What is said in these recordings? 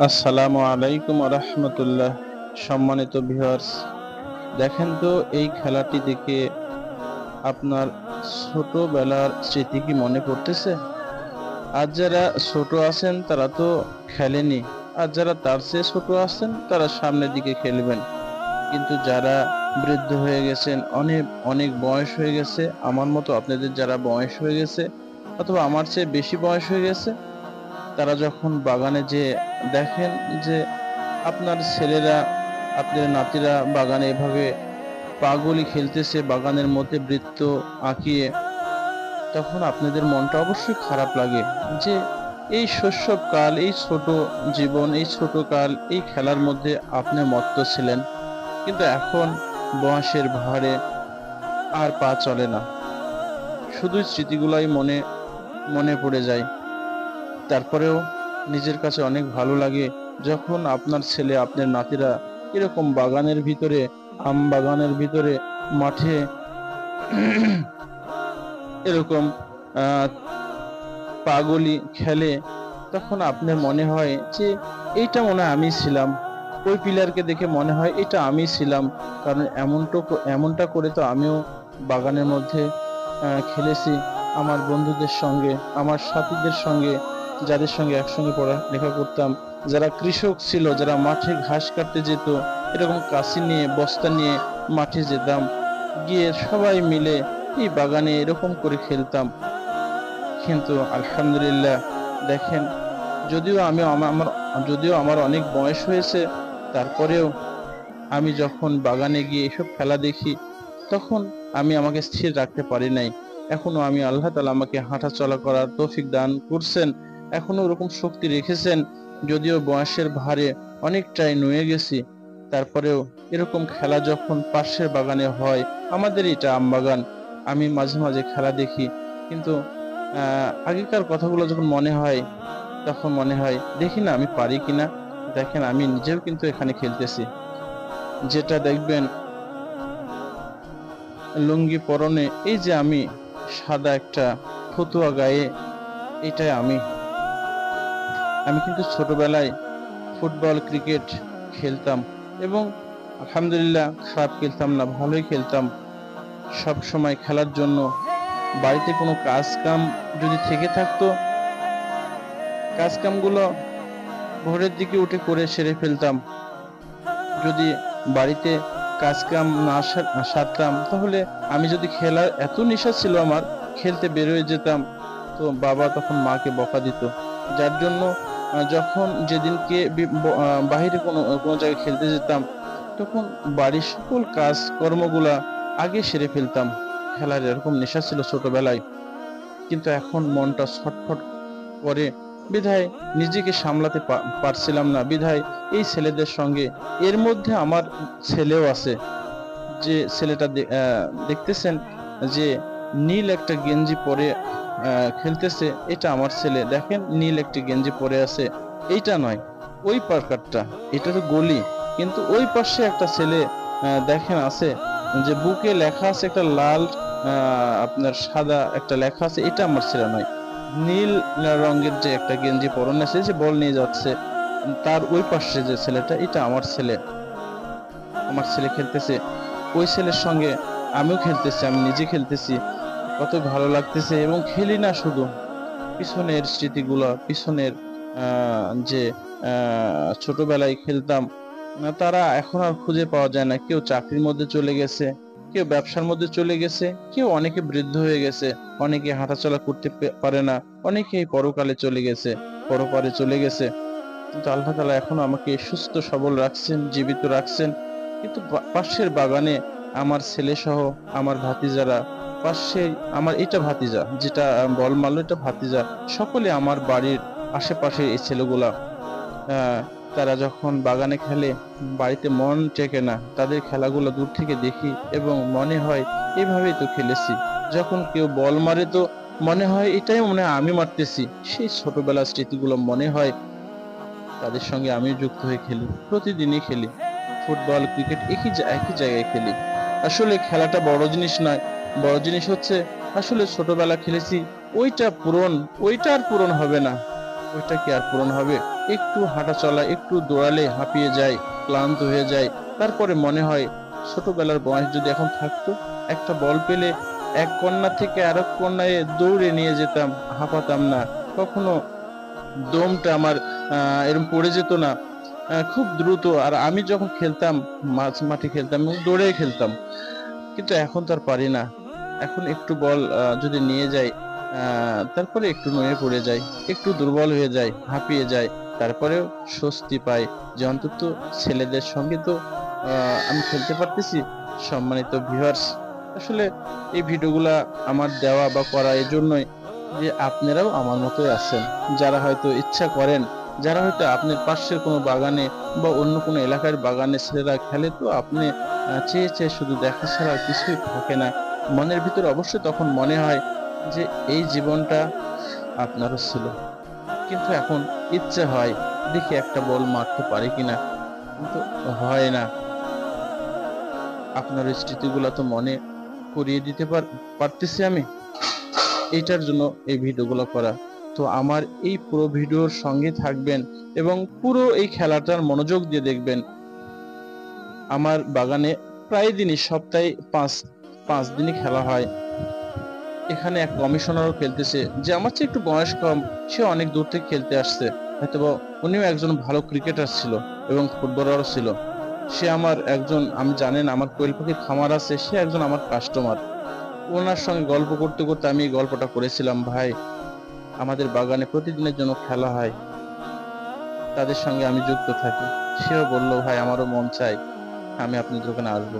আসসালামু আলাইকুম রাহমাতুল্লাহ। সম্মানিত ভিউয়ার্স, দেখেন তো এই খেলাটি দেখে আপনার ছোটবেলার স্মৃতি কি মনে পড়তেছে? আজ যারা ছোট আছেন তারা তো খেলেনি, আর যারা তার চেয়ে ছোট আছেন তারা সামনের দিকে খেলবেন। কিন্তু যারা বৃদ্ধ হয়ে গেছেন, অনেক অনেক বয়স হয়ে গেছে, আমার মতো আপনাদের যারা বয়স হয়ে গেছে অথবা আমার চেয়ে বেশি বয়স হয়ে গেছে, তারা যখন বাগানে যেয়ে দেখেন যে আপনার ছেলেরা, আপনার নাতিরা বাগানে এভাবে পাগলি খেলতেছে বাগানের মধ্যে বৃত্ত আঁকিয়ে, তখন আপনাদের মনটা অবশ্যই খারাপ লাগে যে এই শৈশবকাল, এই ছোট জীবন, এই ছোট কাল, এই খেলার মধ্যে আপনি মত্ত ছিলেন, কিন্তু এখন বয়সের ভারে আর পা চলে না। শুধু স্মৃতিগুলাই মনে মনে পড়ে যায়। তারপরেও নিজের কাছে অনেক ভালো লাগে যখন আপনার ছেলে, আপনার নাতিরা এরকম বাগানের ভিতরে, আম বাগানের ভিতরে, মাঠে এরকম আহ পাগলি খেলে। তখন আপনার মনে হয় যে এইটা মনে হয় আমি ছিলাম, ওই প্লেয়ারকে দেখে মনে হয় এটা আমি ছিলাম। কারণ এমনটা করে তো আমিও বাগানের মধ্যে খেলেছি আমার বন্ধুদের সঙ্গে, আমার সাথীদের সঙ্গে, যাদের সঙ্গে একসঙ্গে পড়ালেখা করতাম, যারা কৃষক ছিল, যারা মাঠে ঘাস কাটতে যেত, এরকম কাঁচি নিয়ে, বস্তা নিয়ে মাঠে যেতাম, গিয়ে সবাই মিলে এই বাগানে এরকম করে খেলতাম। কিন্তু আলহামদুলিল্লাহ, দেখেন, যদিও আমি যদিও আমার অনেক বয়স হয়েছে, তারপরেও আমি যখন বাগানে গিয়ে এসব খেলা দেখি, তখন আমি আমাকে স্থির রাখতে পারি নাই। এখনো আমি, আল্লাহ তাআলা আমাকে হাঁটা চলা করার তৌফিক দান করছেন, এখনো ওরকম শক্তি রেখেছেন। যদিও বয়সের ভারে অনেকটাই নুয়ে গেছি, তারপরেও এরকম খেলা যখন পাশের বাগানে হয়, আমাদের এটা আম বাগান, আমি মাঝে মাঝে খেলা দেখি। কিন্তু আগেকার কথাগুলো যখন মনে হয়, তখন মনে হয় দেখি না আমি পারি কিনা। দেখেন, আমি নিজেও কিন্তু এখানে খেলতেছি, যেটা দেখবেন লুঙ্গি পরনে, এই যে আমি, সাদা একটা ফতুয়া গায়ে, এটাই আমি। আমি কিন্তু ছোটবেলায় ফুটবল, ক্রিকেট খেলতাম, এবং আলহামদুলিল্লাহ খারাপ খেলতাম না, ভালোই খেলতাম। সব সময় খেলার জন্য বাড়িতে কোনো কাজ কাম যদি থেকে থাকতো, কাজ কামগুলো ভোরের দিকে উঠে করে সেরে ফেলতাম। যদি বাড়িতে কাজ কাম না সারতাম, তাহলে আমি, যদি খেলার এত নেশা ছিল আমার, খেলতে বের হয়ে যেতাম, তো বাবা তখন মাকে বকা দিত। যার জন্য যখন যেদিনকে বাহিরে কোনো কোনো জায়গায় খেলতে যেতাম, তখন বাড়ির সকল কাজ কর্মগুলা আগে সেরে ফেলতাম। খেলার এরকম নেশা ছিল ছোটবেলায়। কিন্তু এখন মনটা ছটফট করে বিধায় নিজেকে সামলাতে পারছিলাম না, বিধায় এই ছেলেদের সঙ্গে, এর মধ্যে আমার ছেলেও আছে, যে ছেলেটা দেখতেছেন যে নীল একটা গেঞ্জি পরে খেলতেছে, এটা আমার ছেলে। দেখেন, নীল একটা গেঞ্জি পরে আছে, এইটা নয়, ওই পার্কারটা, এটা তো গলি। কিন্তু ওই পাশে একটা ছেলে দেখেন আছে, যে বুকে লেখা আছে একটা লাল, আপনার সাদা একটা লেখা আছে, এটা আমার ছেলে নয়। নীল রঙের যে একটা গেঞ্জি পরনে আছে, যে বল নিয়ে যাচ্ছে, তার ওই পাশে যে ছেলেটা, এটা আমার ছেলে। আমার ছেলে খেলতেছে, ওই ছেলের সঙ্গে আমিও খেলতেছি, আমি নিজে খেলতেছি, কত ভালো লাগতেছে। এবং খেলি না শুধু, পিছনের স্মৃতিগুলো, পিছনের যে ছোটবেলায় খেলতাম, তারা এখন আর খুঁজে পাওয়া যায় না। কেউ চাকরির মধ্যে চলে গেছে, কেউ ব্যবসার মধ্যে চলে গেছে, কেউ অনেকে বৃদ্ধ হয়ে গেছে, অনেকে হাঁটাচলা করতে পারে না, অনেকেই পরকালে চলে গেছে, পরপারে চলে গেছে। কিন্তু আল্লাহ তাআলা এখনো আমাকে সুস্থ সবল রাখছেন, জীবিত রাখছেন। কিন্তু পাশের বাগানে আমার ছেলে সহ আমার ভাতিজারা, পাশে আমার এটা ভাতিজা, যেটা বল মারলো, এটা ভাতিজা, সকলে আমার বাড়ির আশেপাশে এই ছেলেগুলা, আহ তারা যখন বাগানে খেলে, বাড়িতে মন টেকে না, তাদের খেলাগুলো দূর থেকে দেখি এবং মনে হয় এভাবেই তো খেলেছি। যখন কেউ বল মারে, তো মনে হয় এটাই মনে হয় আমি মারতেছি। সেই ছোটবেলার স্মৃতিগুলো মনে হয়, তাদের সঙ্গে আমিও যুক্ত হয়ে খেলি, প্রতিদিনই খেলি। ফুটবল, ক্রিকেট একই জায়গায় খেলি। আসলে খেলাটা বড় জিনিস নয়, বড় জিনিস হচ্ছে আসলে ছোটবেলা খেলেছি, ওইটা পূরণ, ওইটা আর পূরণ হবে না। ওইটা কি আর পূরণ হবে? একটু হাঁটা চলা, একটু দৌড়ালে হাঁপিয়ে যায়, ক্লান্ত হয়ে যায়। তারপরে মনে হয় ছোটবেলার বয়স যদি এখন থাকতো, একটা বল পেলে এক কর্নার থেকে আরেক কর্নারে দৌড়ে নিয়ে যেতাম, হাঁপাতাম না কখনো, দমটা আমার এরকম পড়ে যেত না খুব দ্রুত। আর আমি যখন খেলতাম, মাঠে খেলতাম এবং দৌড়ে খেলতাম, কিন্তু এখন তো আর পারি না। এখন একটু বল যদি নিয়ে যাই, তারপরে একটু নুয়ে পড়ে যাই, একটু দুর্বল হয়ে যাই, হাঁপিয়ে যাই। তারপরেও স্বস্তি পাই যে অন্তত ছেলেদের সঙ্গে তো আমি খেলতে পারতেছি। সম্মানিত ভিউয়ার্স, আসলে এই ভিডিওগুলা আমার দেওয়া বা করা এই জন্যই যে আপনারাও আমার মতোই আছেন, যারা হয়তো ইচ্ছা করেন, যারা হয়তো আপনার পাশের কোনো বাগানে বা অন্য কোনো এলাকার বাগানে ছেলেরা খেলে, তো আপনি চেয়ে চেয়ে শুধু দেখা ছাড়া আর কিছুই থাকে না। মনের ভিতর অবশ্যই তখন মনে হয় যে এই জীবনটা আপনারও ছিল, কিন্তু এখন ইচ্ছে হয় দেখি একটা বল মারতে পারি কিনা, কিন্তু হয় না। আপনার ওই স্মৃতিগুলো তো মনে করিয়ে দিতে পারতেছি আমি, এইটার জন্য এই ভিডিওগুলো করা। তো আমার এই পুরো ভিডিওর সঙ্গে থাকবেন এবং পুরো এই খেলাটার মনোযোগ দিয়ে দেখবেন। আমার বাগানে প্রায় দিনই, সপ্তাহে পাঁচ দিনই খেলা হয়। এখানে এক কমিশনারও খেলতেছে, যে আমার চেয়ে একটু বয়স কম, সে অনেক দূর থেকে খেলতে আসছে। হয়তোবা উনিও একজন ভালো ক্রিকেটার ছিল এবং ফুটবলারও ছিল। সে আমার একজন, আমি জানেন আমার কোয়েল পাখির খামার আছে, সে একজন আমার কাস্টমার। ওনার সঙ্গে গল্প করতে করতে আমি এই গল্পটা করেছিলাম, ভাই আমাদের বাগানে প্রতিদিনের জন্য খেলা হয়, তাদের সঙ্গে আমি যুক্ত থাকি। সেও বলল, ভাই আমারও মন চাই, আমি আপনাদের ওখানে আসবো।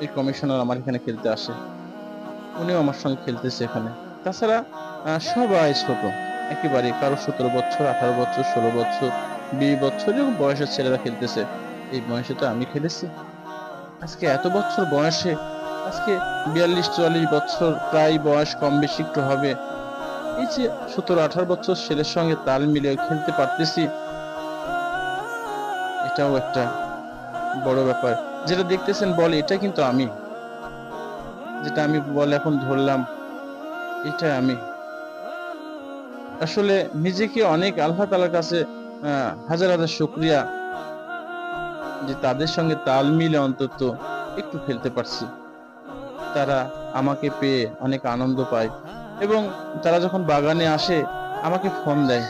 এই কমিশনার আমার এখানে খেলতে আসে, উনিও আমার সঙ্গে খেলতেছে এখানে। তাছাড়া সবাই ছোট, একেবারে কারো 17 বছর, 18 বছর, 16 বছর, 20 বছর, এরকম বয়সের ছেলেরা খেলতেছে। এই বয়সে তো আমি খেলেছি। আজকে এত বছর বয়সে, আজকে 42-44 বছর প্রায় বয়স, কম বেশি একটু হবে। এই যে 17-18 বছর ছেলের সঙ্গে তাল মিলিয়ে খেলতে পারতেছি, এটাও একটা বড় ব্যাপার। যেটা দেখতেছেন বল, এটা কিন্তু আমি, যেটা আমি বল এখন ধরলাম, এটা আমি। আসলে নিজেকে অনেক আল্লাহ তাআলার কাছে হাজার হাজার শুকরিয়া যে তাদের সঙ্গে তাল মিলে অন্তত একটু খেলতে পারছি। তারা আমাকে পেয়ে অনেক আনন্দ পায় এবং তারা যখন বাগানে আসে আমাকে ফোন দেয়,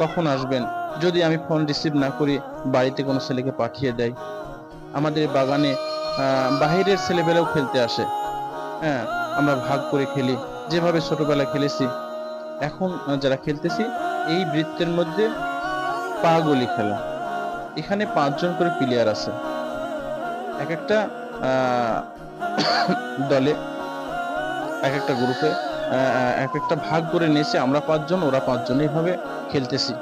কখন আসবেন। যদি আমি ফোন রিসিভ না করি, বাড়িতে কোনো ছেলেকে পাঠিয়ে দেয়। আমাদের বাগানে বাহিরের ছেলেবেলাও খেলতে আসে। হ্যাঁ, আমরা ভাগ করে খেলি, যেভাবে ছোটবেলায় খেলেছি। এখন যারা খেলতেছি এই বৃত্তের মধ্যে পা গলি খেলা, এখানে 5 জন করে প্লেয়ার আছে এক একটা আহ, দলে, এক একটা গ্রুপে, এক একটা ভাগ করে নিয়েছে। আমরা 5 জন, ওরা 5 জন, এইভাবে খেলতেছি।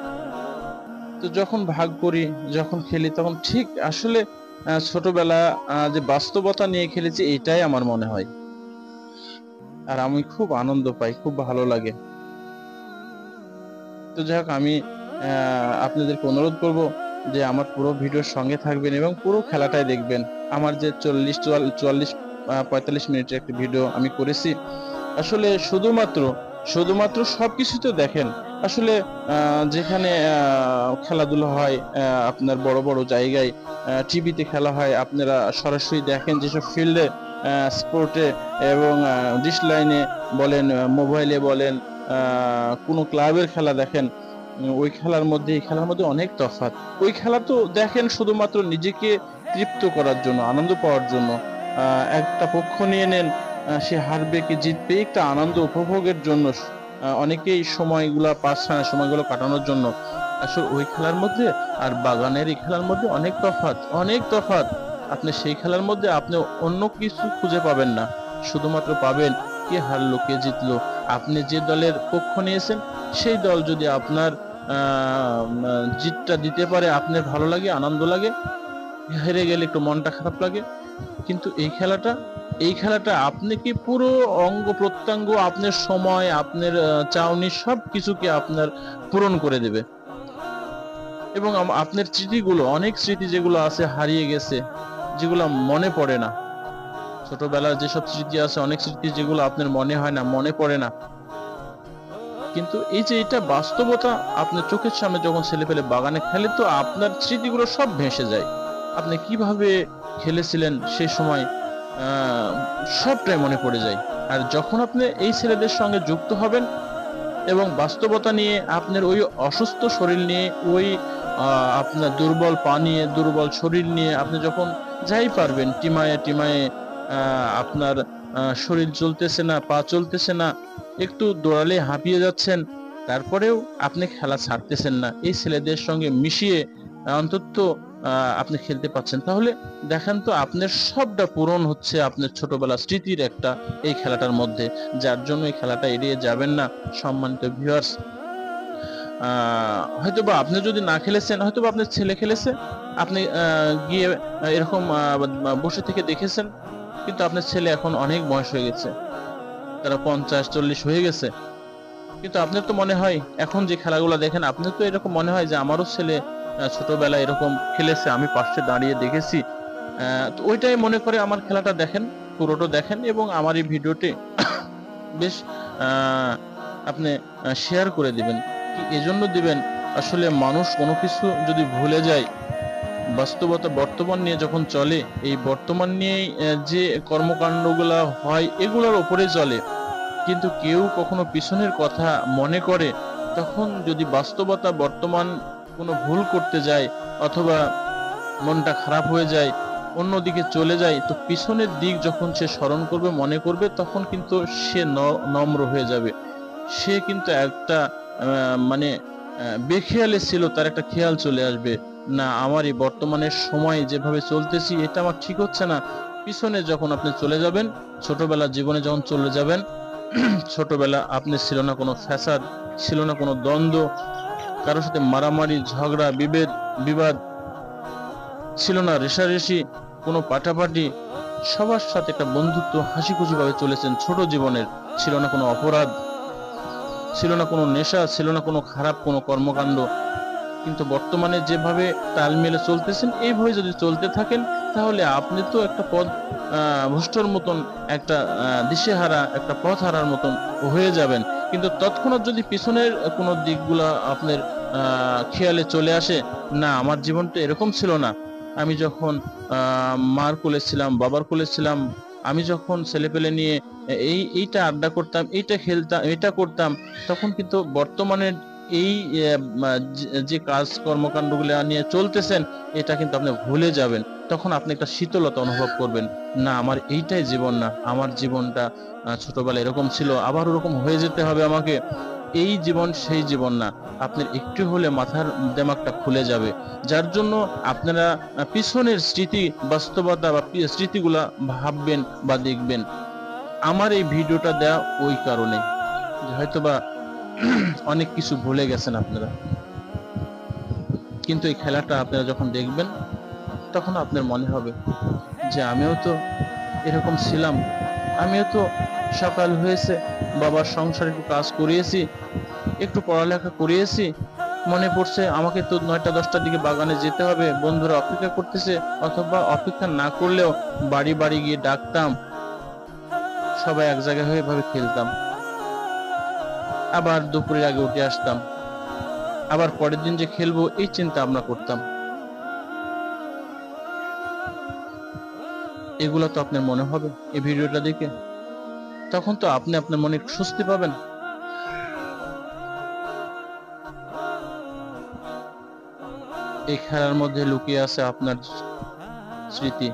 তো যখন ভাগ করি, যখন খেলি, তখন ঠিক আসলে ছোটবেলা যে বাস্তবতা নিয়ে খেলেছি, এটাই আমার মনে হয়। আর আমি খুব আনন্দ পাই, খুব ভালো লাগে। তো যাই হোক, আমি আপনাদেরকে অনুরোধ করব যে আমার পুরো ভিডিওর সঙ্গে থাকবেন এবং পুরো খেলাটাই দেখবেন। আমার যে 40-44-45 মিনিটের একটা ভিডিও আমি করেছি, আসলে শুধুমাত্র সবকিছু তো দেখেন। আসলে যেখানে খেলাধুলা হয়, আপনার বড় বড় জায়গায় টিভিতে খেলা হয়, আপনারা সরাসরি দেখেন যেসব ফিল্ডে, স্পোর্টে এবং ডিশ লাইনে বলেন, মোবাইলে বলেন, কোনো ক্লাবের খেলা দেখেন, ওই খেলার মধ্যে এই খেলার মধ্যে অনেক তফাৎ। ওই খেলা তো দেখেন শুধুমাত্র নিজেকে তৃপ্ত করার জন্য, আনন্দ পাওয়ার জন্য। একটা পক্ষ নিয়ে নেন, সে হারবে কি জিতবে, একটা আনন্দ উপভোগের জন্য। অনেকেই সময়গুলো কাটানোর জন্য। আসলে ওই খেলার মধ্যে আর বাগানের এই খেলার মধ্যে অনেক তফাৎ, অনেক তফাৎ। আপনি সেই খেলার মধ্যে আপনি অন্য কিছু খুঁজে পাবেন না, শুধুমাত্র পাবেন কে হারলো কে জিতলো। আপনি যে দলের পক্ষ নিয়েছেন, সেই দল যদি আপনার জিতটা দিতে পারে, আপনার ভালো লাগে, আনন্দ লাগে। হেরে গেলে একটু মনটা খারাপ লাগে। কিন্তু এই খেলাটা আপনি কি পুরো অঙ্গ প্রত্যঙ্গ, আপনার সময়, আপনার চাউনি, সবকিছুকে আপনার পূরণ করে দেবে। এবং আপনার স্মৃতিগুলো, অনেক স্মৃতি যেগুলো আছে হারিয়ে গেছে, যেগুলো মনে পড়ে না, ছোটবেলার যেসব স্মৃতি আছে, অনেক স্মৃতি যেগুলো আপনার মনে হয় না, মনে পড়ে না, কিন্তু এই যে এটা বাস্তবতা, আপনার চোখের সামনে যখন ছেলেপেলে বাগানে খেলে তো আপনার স্মৃতিগুলো সব ভেসে যায়। আপনি কিভাবে খেলেছিলেন সেই সময়, আহ, সবটাই মনে পড়ে যায়। আর যখন আপনি এই ছেলেদের সঙ্গে যুক্ত হবেন এবং বাস্তবতা নিয়ে, আপনার ওই অসুস্থ শরীর নিয়ে, ওই আপনার দুর্বল পা নিয়ে, দুর্বল শরীর নিয়ে আপনি যখন যাই পারবেন টিমায়ে টিমায়ে, আপনার শরীর চলতেছে না, পা চলতেছে না, একটু দৌড়ালে হাঁপিয়ে যাচ্ছেন, তারপরেও আপনি খেলা ছাড়তেছেন না, এই ছেলেদের সঙ্গে মিশিয়ে অন্তত আপনি খেলতে পাচ্ছেন, তাহলে দেখেন তো আপনার সবটা পূরণ হচ্ছে আপনার ছোটবেলার স্মৃতির একটা এই খেলাটার মধ্যে, যার জন্য এই খেলাটা এড়িয়ে যাবেন না। সম্মানিত ভিউয়ার্স, হয়তোবা আপনি যদি না খেলেছেন, হয়তোবা আপনার ছেলে খেলেছে, আপনি গিয়ে এরকম বসে থেকে দেখেছেন, কিন্তু আপনার ছেলে এখন অনেক বয়স হয়ে গেছে, তারা 50-40 হয়ে গেছে, কিন্তু আপনার তো মনে হয় এখন যে খেলাগুলো দেখেন, আপনার তো এরকম মনে হয় যে আমারও ছেলে ছোটবেলায় এরকম খেলেছে, আমি পাশে দাঁড়িয়ে দেখেছি। তো ওইটাই মনে করে আমার খেলাটা দেখেন, পুরোটা দেখেন, এবং আমার এই ভিডিওটি বেশ আপনি শেয়ার করে দিবেন। কি এজন্য দিবেন, আসলে মানুষ কোনো কিছু যদি ভুলে যায়, বাস্তবতা বর্তমান নিয়ে যখন চলে, এই বর্তমান নিয়ে যে কর্মকাণ্ডগুলা হয় এগুলোর উপরে চলে, কিন্তু কেউ কখনো পিছনের কথা মনে করে, তখন যদি বাস্তবতা বর্তমান কোনো ভুল করতে যায় অথবা মনটা খারাপ হয়ে যায়, অন্যদিকে চলে যায়, তো পিছনের দিক যখন সে স্মরণ করবে, মনে করবে, তখন কিন্তু সে নম্র হয়ে যাবে। সে কিন্তু একটা মানে বেখেয়ালে ছিল, তার একটা খেয়াল চলে আসবে, না আমার এই বর্তমানের সময় যেভাবে চলতেছি এটা আমার ঠিক হচ্ছে না। পিছনে যখন আপনি চলে যাবেন, ছোটবেলার জীবনে যখন চলে যাবেন, ছোটবেলা আপনি ছিল না কোনো ফ্যাসাদ, ছিল না কোনো দ্বন্দ্ব, কারোর সাথে মারামারি ঝগড়া বিবাদ, ছিল না রেষারেষি, কোনো পাটাপাটি, সবার সাথে একটা বন্ধুত্ব, হাসি খুশি ভাবে চলেছেন ছোট জীবনের। ছিল না কোনো অপরাধ, ছিল না কোনো নেশা, ছিল না কোনো খারাপ কোনো কর্মকাণ্ড। কিন্তু বর্তমানে যেভাবে তাল মেলে চলতেছেন, এইভাবে যদি চলতে থাকেন, তাহলে আপনি তো একটা পথ ভ্রষ্টর মতন, একটা দিশেহারা, একটা পথ হারার মতন হয়ে যাবেন। কিন্তু তৎক্ষণাৎ যদি পিছনের কোনো দিকগুলা আপনার খেয়ালে চলে আসে, না আমার জীবনটা এরকম ছিল না, আমি যখন মার কোলে ছিলাম, বাবার কোলে ছিলাম, আমি যখন ছেলেপেলে নিয়ে এইটা আড্ডা করতাম, এইটা খেলতাম, এটা করতাম, তখন কিন্তু বর্তমানের এই যে কাজ কর্মকাণ্ডগুলো নিয়ে চলতেছেন, এটা কিন্তু আপনি ভুলে যাবেন। তখন আপনি একটা শীতলতা অনুভব করবেন, না আমার এইটাই জীবন না, আমার জীবনটা ছোটবেলায় এরকম ছিল, আবার ওরকম হয়ে যেতে হবে আমাকে, এই জীবন সেই জীবন না। আপনার একটু হলে মাথার দিমাগটা খুলে যাবে, যার জন্য আপনারা পিছনের স্মৃতি, বাস্তবতা বা স্মৃতিগুলা ভাববেন বা দেখবেন। আমার এই ভিডিওটা দেয়া ওই কারণে যে হয়তোবা অনেক কিছু ভুলে গেছেন আপনারা, কিন্তু এই খেলাটা আপনারা যখন দেখবেন, তখন আপনার মনে হবে যে আমিও তো এরকম ছিলাম, আমিও তো সকাল হয়েছে, বাবার সংসারে একটু কাজ করিয়েছি, একটু পড়ালেখা করিয়েছি, মনে পড়ছে আমাকে তো 9টা-10টার দিকে বাগানে যেতে হবে, বন্ধুরা অপেক্ষা করতেছে, অথবা অপেক্ষা না করলেও বাড়ি বাড়ি গিয়ে ডাকতাম, সবাই এক জায়গায় হয়ে এভাবে খেলতাম, আবার দুপুরের আগে উঠে আসতাম, আবার পরের দিন যে খেলবো এই চিন্তা আমরা করতাম। এগুলো তো আপনার মনে হবে এই ভিডিওটা দেখে, তখন তো আপনি আপনার মনে একটু স্বস্তি পাবেন। এই খেলার মধ্যে লুকিয়ে আছে আপনার স্মৃতি,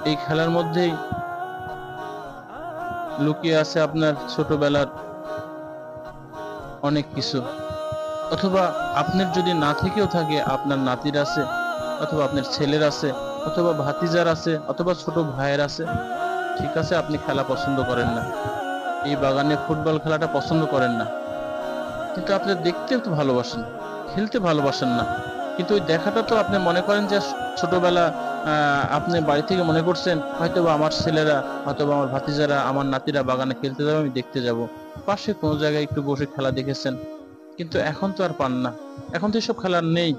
এই খেলার মধ্যেই লুকিয়ে আছে আপনার ছোটবেলার অনেক কিছু, অথবা আপনার যদি না থেকেও থাকে, আপনার নাতির আছে, অথবা আপনার ছেলের আছে, অথবা ভাতিজার আছে, অথবা ছোট ভাইয়ের আছে। ঠিক আছে, আপনি খেলা পছন্দ করেন না, এই বাগানে ফুটবল খেলাটা পছন্দ করেন না, কিন্তু আপনি দেখতে তো ভালোবাসেন, খেলতে ভালোবাসেন না, কিন্তু ওই দেখাটা তো আপনি মনে করেন যে ছোটবেলা আপনি বাড়ি থেকে মনে করছেন হয়তোবা আমার ছেলেরা, হয়তোবা আমার ভাতিজারা, আমার নাতিরা বাগানে খেলতে যাবে, আমি দেখতে যাব, পাশে কোনো জায়গায় একটু বসে খেলা দেখেছেন। কিন্তু এখন তো আর পান না, এখন তো এসব খেলার নেই,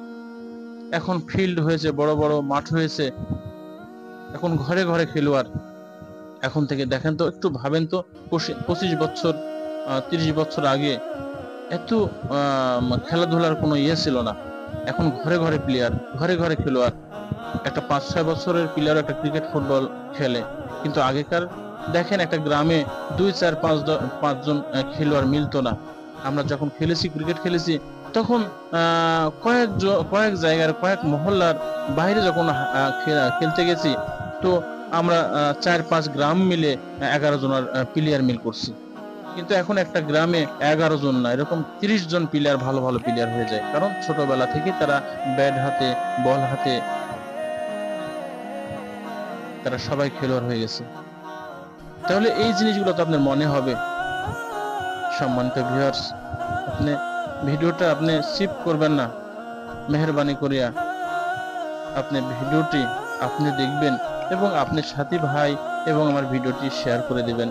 এখন ফিল্ড হয়েছে, বড় বড় মাঠ হয়েছে, এখন ঘরে ঘরে খেলোয়াড়। এখন থেকে দেখেন তো, একটু ভাবেন তো, 25 বছর 30 বছর আগে এত খেলাধুলার কোনো ইয়ে ছিল না। এখন ঘরে ঘরে প্লেয়ার, ঘরে ঘরে খেলোয়াড়। একটা 5-6 বছরের প্লেয়ার একটা ক্রিকেট ফুটবল খেলে, কিন্তু আগেকার দেখেন একটা গ্রামে 2-4-5 জন খেলোয়াড় মিলতো না। আমরা যখন খেলেছি, ক্রিকেট খেলেছি, তখন কয়েক জায়গার, কয়েক মহল্লার বাইরে যখন খেলতে গেছি, তো আমরা 4-5 গ্রাম মিলে 11 জনের প্লেয়ার মিল করছি। কিন্তু এখন একটা গ্রামে 11 জন না, এরকম 30 জন প্লেয়ার, ভালো ভালো প্লেয়ার হয়ে যায়, কারণ ছোটবেলা থেকে তারা ব্যাট হাতে, বল হাতে, তারা সবাই খেলোয়াড় হয়ে গেছে। তাহলে এই জিনিসগুলো তো আপনার মনে হবে। সম্মানিত ভিউয়ার্স, আপনি ভিডিওটা আপনি স্কিপ করবেন না, মেহেরবানি করিয়া আপনি ভিডিওটি আপনি দেখবেন এবং আপনার সাথী ভাই এবং আমার ভিডিওটি শেয়ার করে দিবেন।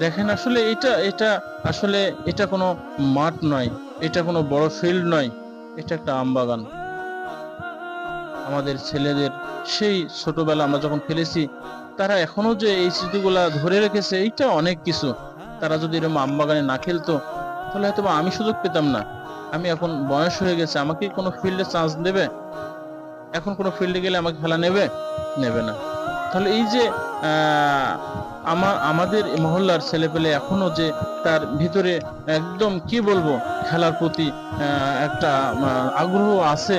দেখেন, আসলে এটা আসলে এটা কোনো মাঠ নয়, এটা কোনো বড় ফিল্ড নয়, এটা একটা আমবাগান। আমাদের ছেলেদের সেই ছোটবেলা আমরা যখন খেলেছি, তারা এখনো যে এই স্মৃতিগুলা ধরে রেখেছে, এইটা অনেক কিছু। তারা যদি এরকম আমবাগানে না খেলতো, তাহলে হয়তো আমি সুযোগ পেতাম না। আমি এখন বয়স হয়ে গেছে, আমাকে কোনো ফিল্ডে চান্স দেবে? এখন কোনো ফিল্ডে গেলে আমাকে খেলা নেবে? নেবে না। তাহলে এই যে আমাদের মহল্লার ছেলেপেলে এখনো যে তার ভিতরে একদম কি বলবো, খেলার প্রতি একটা আগ্রহ আছে,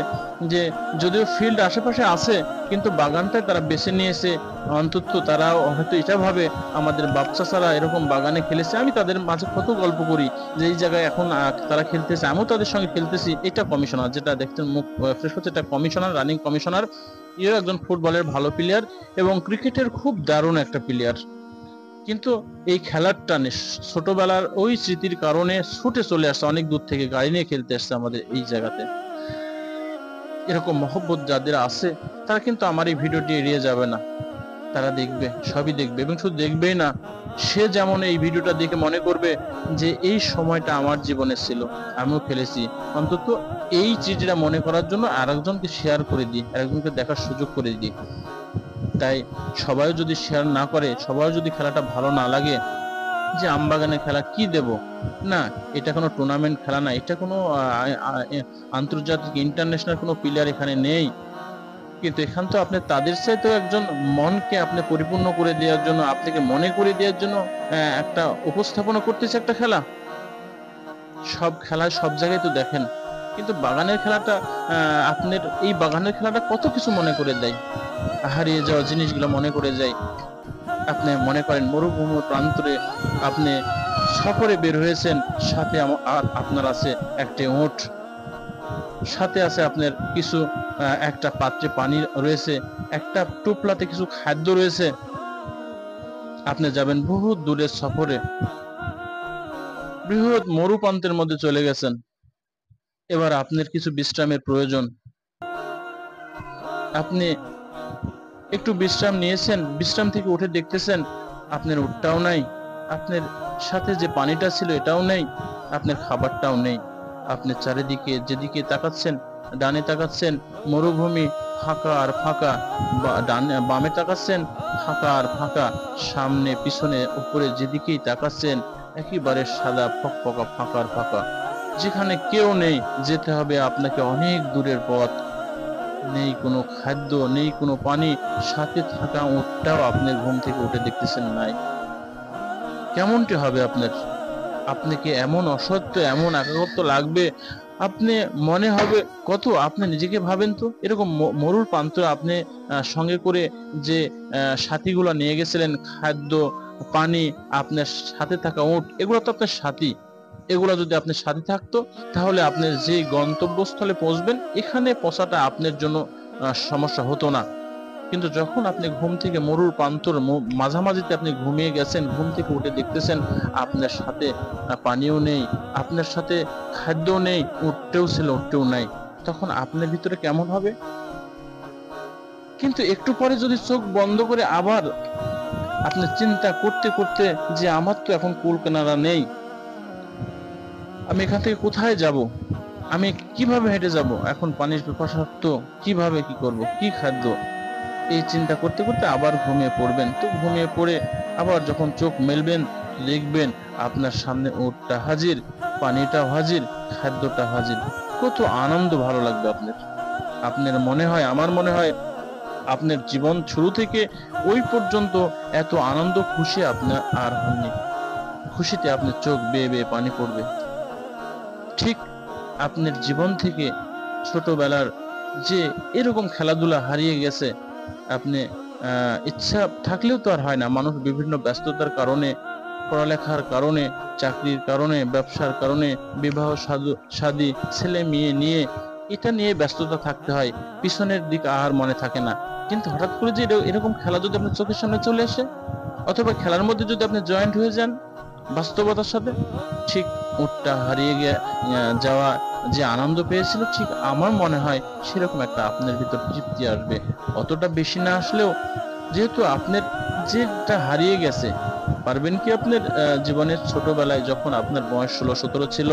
যে যদিও ফিল্ড আশেপাশে আছে, কিন্তু বাগানটাই তারা বেছে নিয়েছে। অন্তত তারা হয়তো এটা ভাবে আমাদের বাপ চাচারা এরকম বাগানে খেলেছে, আমি তাদের মাঝে কত গল্প করি যে এই জায়গায় এখন তারা খেলতেছে, আমিও তাদের সঙ্গে খেলতেছি। এটা কমিশনার, যেটা দেখতে মুখ ফ্রেশ হচ্ছে, এটা কমিশনার, রানিং কমিশনার। এও একজন ফুটবলের ভালো প্লেয়ার এবং ক্রিকেটের খুব দারুণ একটা প্লেয়ার। কিন্তু এই খেলার টানে ছোটবেলার ওই স্মৃতির কারণে ছুটে চলে আসছে, অনেক দূর থেকে গাড়ি নিয়ে খেলতে আসছে আমাদের এই জায়গাতে। এরকম মহব্বত যাদের আছে, তারা কিন্তু আমার এই ভিডিওটি এড়িয়ে যাবে না, তারা দেখবে, সবই দেখবে। এবং শুধু দেখবেই না, সে যেমন এই ভিডিওটা দেখে মনে করবে যে এই সময়টা আমার জীবনে ছিল, আমিও খেলেছি। অন্তত এই চিঠিটা মনে করার জন্য আরেকজনকে শেয়ার করে দিই, আরেকজনকে দেখার সুযোগ করে দিই। তাই সবাই যদি শেয়ার না করে, সবাই যদি খেলাটা ভালো না লাগে, যে আমবাগানে খেলা কি দেব, না, এটা কোনো টুর্নামেন্ট খেলা না, এটা কোনো আন্তর্জাতিক ইন্টারন্যাশনাল কোনো প্লেয়ার এখানে নেই। কিন্তু এখান তো আপনি তাদের চাইতেও একজন মনকে আপনি পরিপূর্ণ করে দেওয়ার জন্য, আপনাকে মনে করে দেওয়ার জন্য একটা উপস্থাপনা করতেছে একটা খেলা। সব খেলায় সব জায়গায় তো দেখেন, কিন্তু বাগানের খেলাটা, আপনার এই বাগানের খেলাটা কত কিছু মনে করে দেয়, হারিয়ে যাওয়া জিনিসগুলো মনে করে যায়। আপনি মনে করেন মরুভূমির প্রান্তরে আপনি সফরে বের হয়েছেন, সাথে আর আপনার আছে একটা উট, সাথে আছে আপনার কিছু একটা পাত্রে পানি রয়েছে, একটা টুপলাতে কিছু খাদ্য রয়েছে। আপনি যাবেন বহু দূরের সফরে, বৃহৎ মরুপ্রান্তের মধ্যে চলে গেছেন। এবার আপনার কিছু বিশ্রামের প্রয়োজন, আপনি একটু বিশ্রাম নিয়েছেন, বিশ্রাম থেকে উঠে দেখতেছেন আপনার উটটাও নাই, আপনার সাথে যে পানিটা ছিল এটাও নেই, আপনার খাবারটাও নেই। আপনি চারিদিকে যেদিকে তাকাচ্ছেন, ডানে তাকাচ্ছেন মরুভূমি, ফাঁকা আর ফাঁকা, ডানে বামে তাকাচ্ছেন, ফাঁকা আর ফাঁকা, সামনে পিছনে উপরে যেদিকেই তাকাচ্ছেন একেবারে সাদা ফকফকা, ফাঁকা আর ফাঁকা, যেখানে কেউ নেই। যেতে হবে আপনাকে অনেক দূরের পথ, নেই কোনো খাদ্য, নেই কোনো পানি, সাথে থাকা উটটাও আপনি ঘুম থেকে উঠে দেখতেছেন নাই। কেমনটি হবে আপনার? আপনাকে এমন অসহ্য, এমন একাকিত্ব লাগবে, আপনি মনে হবে কত, আপনি নিজেকে ভাবেন তো, এরকম মরুর প্রান্ত আপনি সঙ্গে করে যে সাথীগুলো নিয়ে গেছিলেন, খাদ্য, পানি, আপনার সাথে থাকা উট, এগুলো তো আপনার সাথী। এগুলো যদি আপনার সাথে থাকতো, তাহলে আপনি যে গন্তব্যস্থলে পৌঁছবেন, এখানে পৌঁছাটা আপনার জন্য সমস্যা হতো না। কিন্তু যখন আপনি ঘুম থেকে মরুর প্রান্তর মাঝামাঝিতে আপনি ঘুমিয়ে গেছেন, ঘুম থেকে উঠে দেখতেছেন আপনার সাথে পানিও নেই, আপনার সাথে খাদ্যও নেই, উঠতেও ছিল, উঠতেও নাই, তখন আপনার ভিতরে কেমন হবে? কিন্তু একটু পরে যদি চোখ বন্ধ করে আবার আপনি চিন্তা করতে করতে, যে আমার তো এখন কুল কিনারা নেই, আমি এখান থেকে কোথায় যাব, আমি কিভাবে হেঁটে যাব, এখন পানির পিপাসা তো, কিভাবে কি করব, কি খাদ্য, এই চিন্তা করতে করতে আবার ঘুমিয়ে পড়বেন। তো ঘুমিয়ে পড়ে আবার যখন চোখ মেলবেন, দেখবেন আপনার সামনে উটটা হাজির, পানিটা হাজির, খাদ্যটা হাজির। কত আনন্দ, ভালো লাগবে আপনার। আপনার মনে হয়, আমার মনে হয় আপনার জীবন শুরু থেকে ওই পর্যন্ত এত আনন্দ খুশি আপনার আর হননি। খুশিতে আপনার চোখ বেয়ে বেয়ে পানি পড়বে। ঠিক আপনার জীবন থেকে ছোটবেলার যে এরকম খেলাধুলা হারিয়ে গেছে, আপনি ইচ্ছা থাকলেও তো আর হয় না। মানুষ বিভিন্ন ব্যস্ততার কারণে, পড়ালেখার কারণে, চাকরির কারণে, ব্যবসার কারণে, বিবাহ শাদী, ছেলে মেয়ে নিয়ে এটা নিয়ে ব্যস্ততা থাকতে হয়, পিছনের দিক আর মনে থাকে না। কিন্তু হঠাৎ করে যে এরকম খেলা যদি আপনার চোখের সামনে চলে আসে, অথবা খেলার মধ্যে যদি আপনি জয়েন্ট হয়ে যান বাস্তবতার সাথে, ঠিক উটটা হারিয়ে যাওয়া যে আনন্দ পেয়েছিল, ঠিক আমার মনে হয় সেরকম একটা আপনার ভিতর তৃপ্তি আসবে। অতটা বেশি না আসলেও, যেহেতু আপনার যেটা হারিয়ে গেছে, পারবেন কি আপনার জীবনের ছোটবেলায় যখন আপনার বয়স 16-17 ছিল,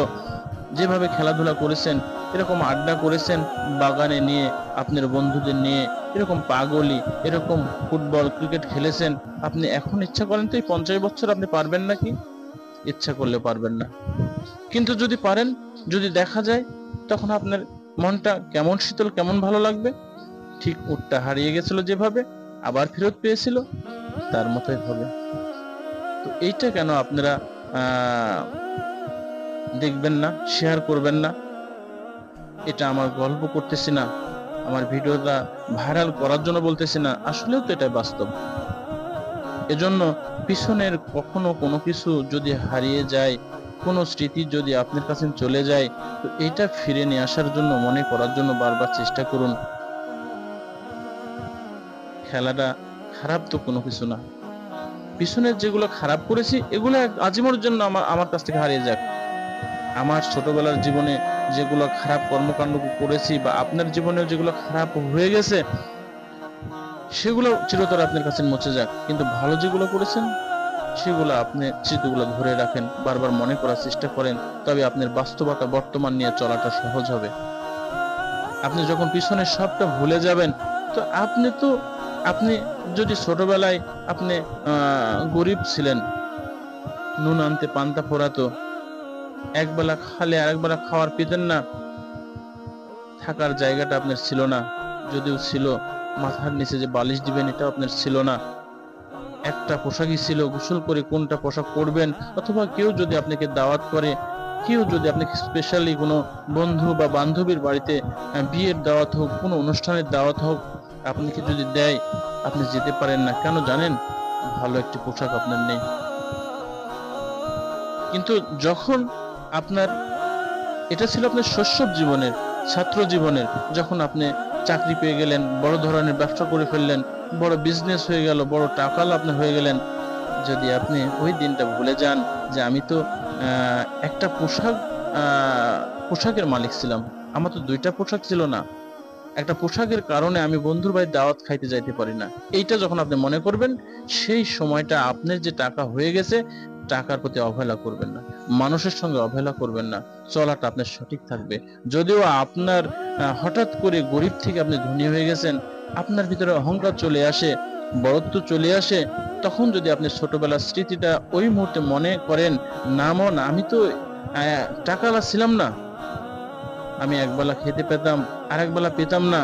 যেভাবে খেলাধুলা করেছেন, এরকম আড্ডা করেছেন বাগানে নিয়ে, আপনার বন্ধুদের নিয়ে, এরকম পাগলি, এরকম ফুটবল ক্রিকেট খেলেছেন, আপনি এখন ইচ্ছা করেন তো এই 50 বছর আপনি পারবেন নাকি? ইচ্ছা করলে পারবেন না। কিন্তু যদি পারেন, যদি দেখা যায়, তখন আপনার মনটা কেমন শীতল, কেমন ভালো লাগবে। ঠিক উটটা হারিয়ে গেছিল যেভাবে, আবার ফেরত পেয়েছিল, তার মতোই হবে। তো এইটা কেন আপনারা দেখবেন না, শেয়ার করবেন না? এটা আমার গল্প করতেছি না, আমার ভিডিওটা ভাইরাল করার জন্য বলতেছি না, আসলেও তো এটা বাস্তব। এজন্য পিছনের কখনো কোনো কিছু যদি হারিয়ে যায়, কোনো স্মৃতি যদি আপনার কাছে চলে যায়, তো এটা ফিরে নিয়ে আসার জন্য, মনে করার জন্য বারবার চেষ্টা করুন। খেলাটা খারাপ তো কোনো কিছু না। পিছনের যেগুলো খারাপ করেছি, এগুলো আজীবনের জন্য আমার কাছ থেকে হারিয়ে যাক। আমার ছোটবেলার জীবনে যেগুলো খারাপ কর্মকাণ্ড করেছি, বা আপনার জীবনে যেগুলো খারাপ হয়ে গেছে, সেগুলো চিরতরে আপনার কাছে মুছে যাক। কিন্তু ভালো যেগুলো করেছেন, সেগুলো আপনি স্মৃতিগুলো ধরে রাখেন, বারবার মনে করার চেষ্টা করেন। তবে আপনার বাস্তবতা বর্তমান নিয়ে চলাটা সহজ হবে। আপনি যখন পিছনের সবটা ভুলে যাবেন, তো আপনি যদি ছোটবেলায় আপনি গরিব ছিলেন, নুন আনতে পান্তা ফোরাতো, একবেলা খালে আরেকবেলা খাওয়ার পেতেন না, থাকার জায়গাটা আপনার ছিল না, যদিও ছিল, মাথার নিচে যে বালিশ দিবেন এটাও আপনার ছিল না, একটা পোশাকই ছিল, গোসল করে কোনটা পোশাক পরবেন, অথবা কেউ যদি আপনাকে দাওয়াত করে, কেউ যদি আপনাকে স্পেশালি কোনো বন্ধু বা বান্ধবীর বাড়িতে বিয়ের দাওয়াত হোক, কোনো অনুষ্ঠানের দাওয়াত হোক, আপনাকে যদি দেয়, আপনি যেতে পারেন না। কেন জানেন? ভালো একটি পোশাক আপনার নেই। কিন্তু যখন আপনার, এটা ছিল আপনার শৈশব জীবনের, ছাত্র জীবনের, যখন আপনি চাকরি পেয়ে গেলেন, বড় ধরনের ব্যবসা করে ফেললেন, বড় বিজনেস হয়ে গেল, বড় টাকাল আপনি হয়ে গেলেন, যদি আপনি ওই দিনটা ভুলে যান যে আমি তো একটা পোশাকের মালিক ছিলাম, আমার তো 2টা পোশাক ছিল না, একটা পোশাকের কারণে আমি বন্ধুর বাড়ি দাওয়াত খাইতে যাইতে পারি না, এইটা যখন আপনি মনে করবেন, সেই সময়টা আপনার যে টাকা হয়ে গেছে, টাকার প্রতি অবহেলা করবেন না, মানুষের সঙ্গে অবহেলা করবেন না, চলাটা আপনার সঠিক থাকবে। যদিও আপনার হঠাৎ করে গরিব থেকে আপনি ধনী হয়ে গেছেন, আপনার ভিতরে অহংকার চলে আসে, বড়ত্ব চলে আসে, তখন যদি আপনি ছোটবেলার স্মৃতিটা ওই মুহূর্তে মনে করেন, না মন, আমি তো টাকাওয়ালা ছিলাম না, আমি একবেলা খেতে পেতাম, আর একবেলা পেতাম না,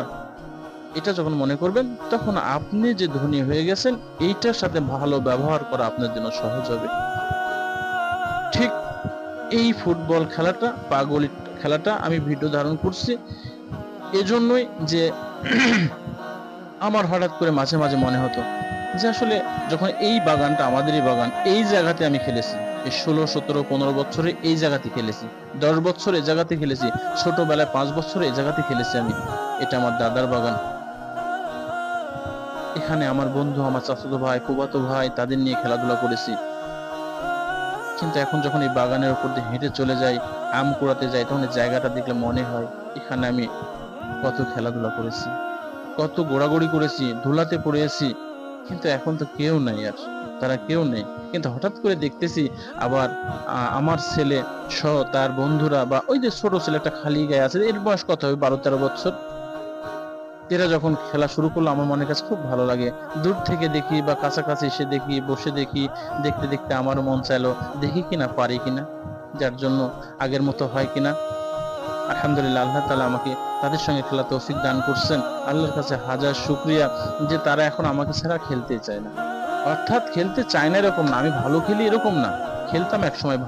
এটা যখন মনে করবেন, তখন আপনি যে ধনী হয়ে গেছেন, এইটার সাথে ভালো ব্যবহার করা আপনার জন্য সহজ হবে। ঠিক এই ফুটবল খেলাটা, পাগল খেলাটা আমি ভিডিও ধারণ করছি এজন্যই যে আমার হঠাৎ করে মাঝে মাঝে মনে হতো যে আসলে যখন এই বাগানটা আমাদেরই বাগান, এই জায়গাতে আমি খেলেছি, এই 16, 17, 15 বছরে এই জায়গাতে খেলেছি, 10 বছর এই জায়গাতে খেলেছি, ছোটবেলায় 5 বছর এই জায়গাতে খেলেছি আমি, এটা আমার দাদার বাগান, এখানে আমার বন্ধু, আমার চাচাতো ভাই, ফুফাতো ভাই, তাদের নিয়ে খেলাধুলা করেছি। কিন্তু এখন যখন এই বাগানের উপর দিয়ে হেঁটে চলে যাই, আম কুড়াতে যাই, তখন এই জায়গাটা দেখলে মনে হয় এখানে আমি কত খেলাধুলা করেছি, কত গোড়াগড়ি করেছি, ধুলাতে পড়েছি, কিন্তু এখন তো কেউ নাই, আর তারা কেউ নেই। কিন্তু হঠাৎ করে দেখতেছি আবার আমার ছেলে সহ তার বন্ধুরা, বা ওই যে ছোট ছেলে একটা খালি গায়ে আছে, এর বয়স কত হবে, 12-13 বছর, এরা যখন খেলা শুরু করলো আমার মনের কাছে খুব ভালো লাগে। দূর থেকে দেখি বা কাছাকাছি এসে দেখি, বসে দেখি, দেখতে দেখতে আমারও মন চাইলো দেখি কিনা পারি কিনা, যার জন্য আগের মতো হয় কিনা। আলহামদুলিল্লাহ, আল্লাহ তাআলা আমাকে তাদের সঙ্গে খেলা তৌফিক দান করছেন। আল্লাহর কাছে হাজার শুকরিয়া যে তারা এখন আমাকে ছাড়া খেলতে চায় না। অর্থাৎ খেলতে চায় না এরকম না, আমি ভালো খেলি এরকম না, খেলতাম একসময়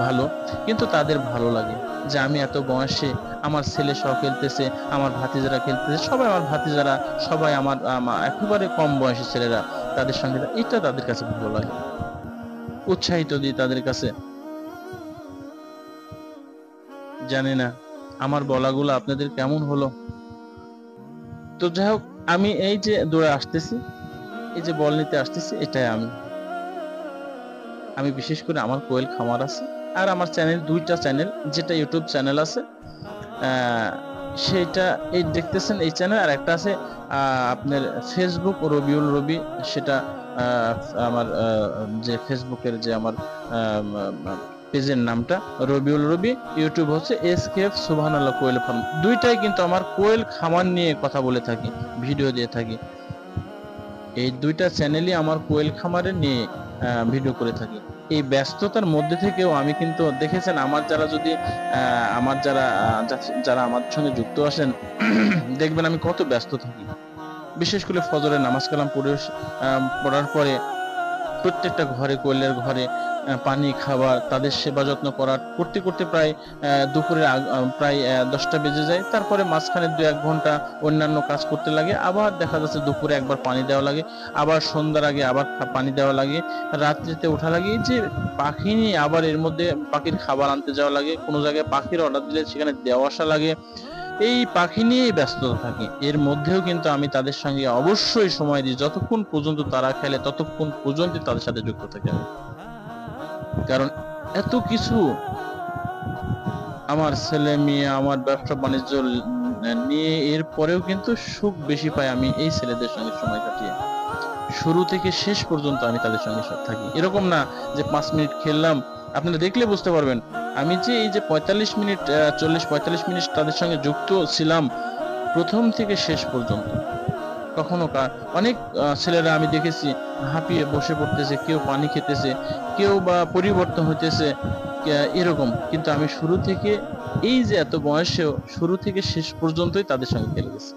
ভালো, কিন্তু তাদের ভালো লাগে যে আমি এত বয়সে আমার ছেলে সহ খেলতেছে, আমার ভাতিজারা খেলতেছে, সবাই আমার ভাতিজারা, সবাই আমার একেবারে কম বয়সী ছেলেরা তাদের সঙ্গে, এটা তাদের কাছে ভালো লাগে। উৎসাহিত দিই তাদের কাছে। জানি না আমার বলাগুলো আপনাদের কেমন হলো। তো যাই হোক, আমি এই যে দৌড়ে আসতেছি, এই যে বল নিতে আসতেছি, এটাই আমি বিশেষ করে আমার কোয়েল খামার আছে আর আমার চ্যানেল, দুইটা চ্যানেল, যেটা ইউটিউব চ্যানেল আছে সেটা এই দেখতেছেন এই চ্যানেল, আর একটা আছে আপনার ফেসবুক রবিউল রবি, সেটা আমার যে ফেসবুকের যে আমার পেজের নামটা রবিউল রবি, ইউটিউব হচ্ছে এসকেএফ সুবহানাল্লাহ কোয়েল ফার্ম। দুইটাই কিন্তু আমার কোয়েল খামার নিয়ে কথা বলে থাকি, ভিডিও দিয়ে থাকি। এই দুইটা চ্যানেলই আমার কোয়েল খামারে নিয়ে ভিডিও করে থাকি। এই ব্যস্ততার মধ্যে থেকেও আমি কিন্তু দেখেছেন আমার যারা যদি আমার যারা আমার সঙ্গে যুক্ত আসেন দেখবেন আমি কত ব্যস্ত থাকি। বিশেষ করে ফজরের নামাজ কালাম পড়ার পরে প্রত্যেকটা ঘরে, কোয়েলের ঘরে পানি, খাবার, তাদের সেবা যত্ন করতে করতে প্রায় দুপুরের প্রায় 10টা বেজে যায়। তারপরে মাঝখানে 2-1 ঘন্টা অন্যান্য কাজ করতে লাগে, আবার দেখা যাচ্ছে দুপুরে একবার পানি দেওয়া লাগে, আবার সন্ধ্যার আগে আবার পানি দেওয়া লাগে, রাত্রিতে ওঠা লাগে, যে পাখি নিয়ে আবার এর মধ্যে পাখির খাবার আনতে যাওয়া লাগে, কোনো জায়গায় পাখির অর্ডার দিলে সেখানে দেওয়া আসা লাগে। এই পাখি নিয়েই ব্যস্ততা থাকি। এর মধ্যেও কিন্তু আমি তাদের সঙ্গে অবশ্যই সময় দিই, যতক্ষণ পর্যন্ত তারা খেলে ততক্ষণ পর্যন্ত তাদের সাথে যুক্ত থাকি আমি। কারণ এত কিছু আমার ছেলে মেয়ে, আমার ব্যবসা বাণিজ্য নিয়ে, এর পরেও কিন্তু সুখ বেশি পাই আমি এই ছেলেদের সঙ্গে সময় কাটিয়ে। শুরু থেকে শেষ পর্যন্ত আমি তাদের সঙ্গে থাকি। এরকম না যে 5 মিনিট খেললাম, আপনারা দেখলে বুঝতে পারবেন আমি যে এই যে 45 মিনিট 40-45 মিনিট তাদের সঙ্গে যুক্ত ছিলাম প্রথম থেকে শেষ পর্যন্ত। কখনো অনেক ছেলেরা আমি দেখেছি হাঁপিয়ে বসে পড়তেছে, কেউ পানি খেতেছে, কেউ বা পরিবর্তন হইতেছে এরকম, কিন্তু আমি শুরু থেকে, এই যে এত বয়সেও শুরু থেকে শেষ পর্যন্তই তাদের সঙ্গে খেলে গেছি।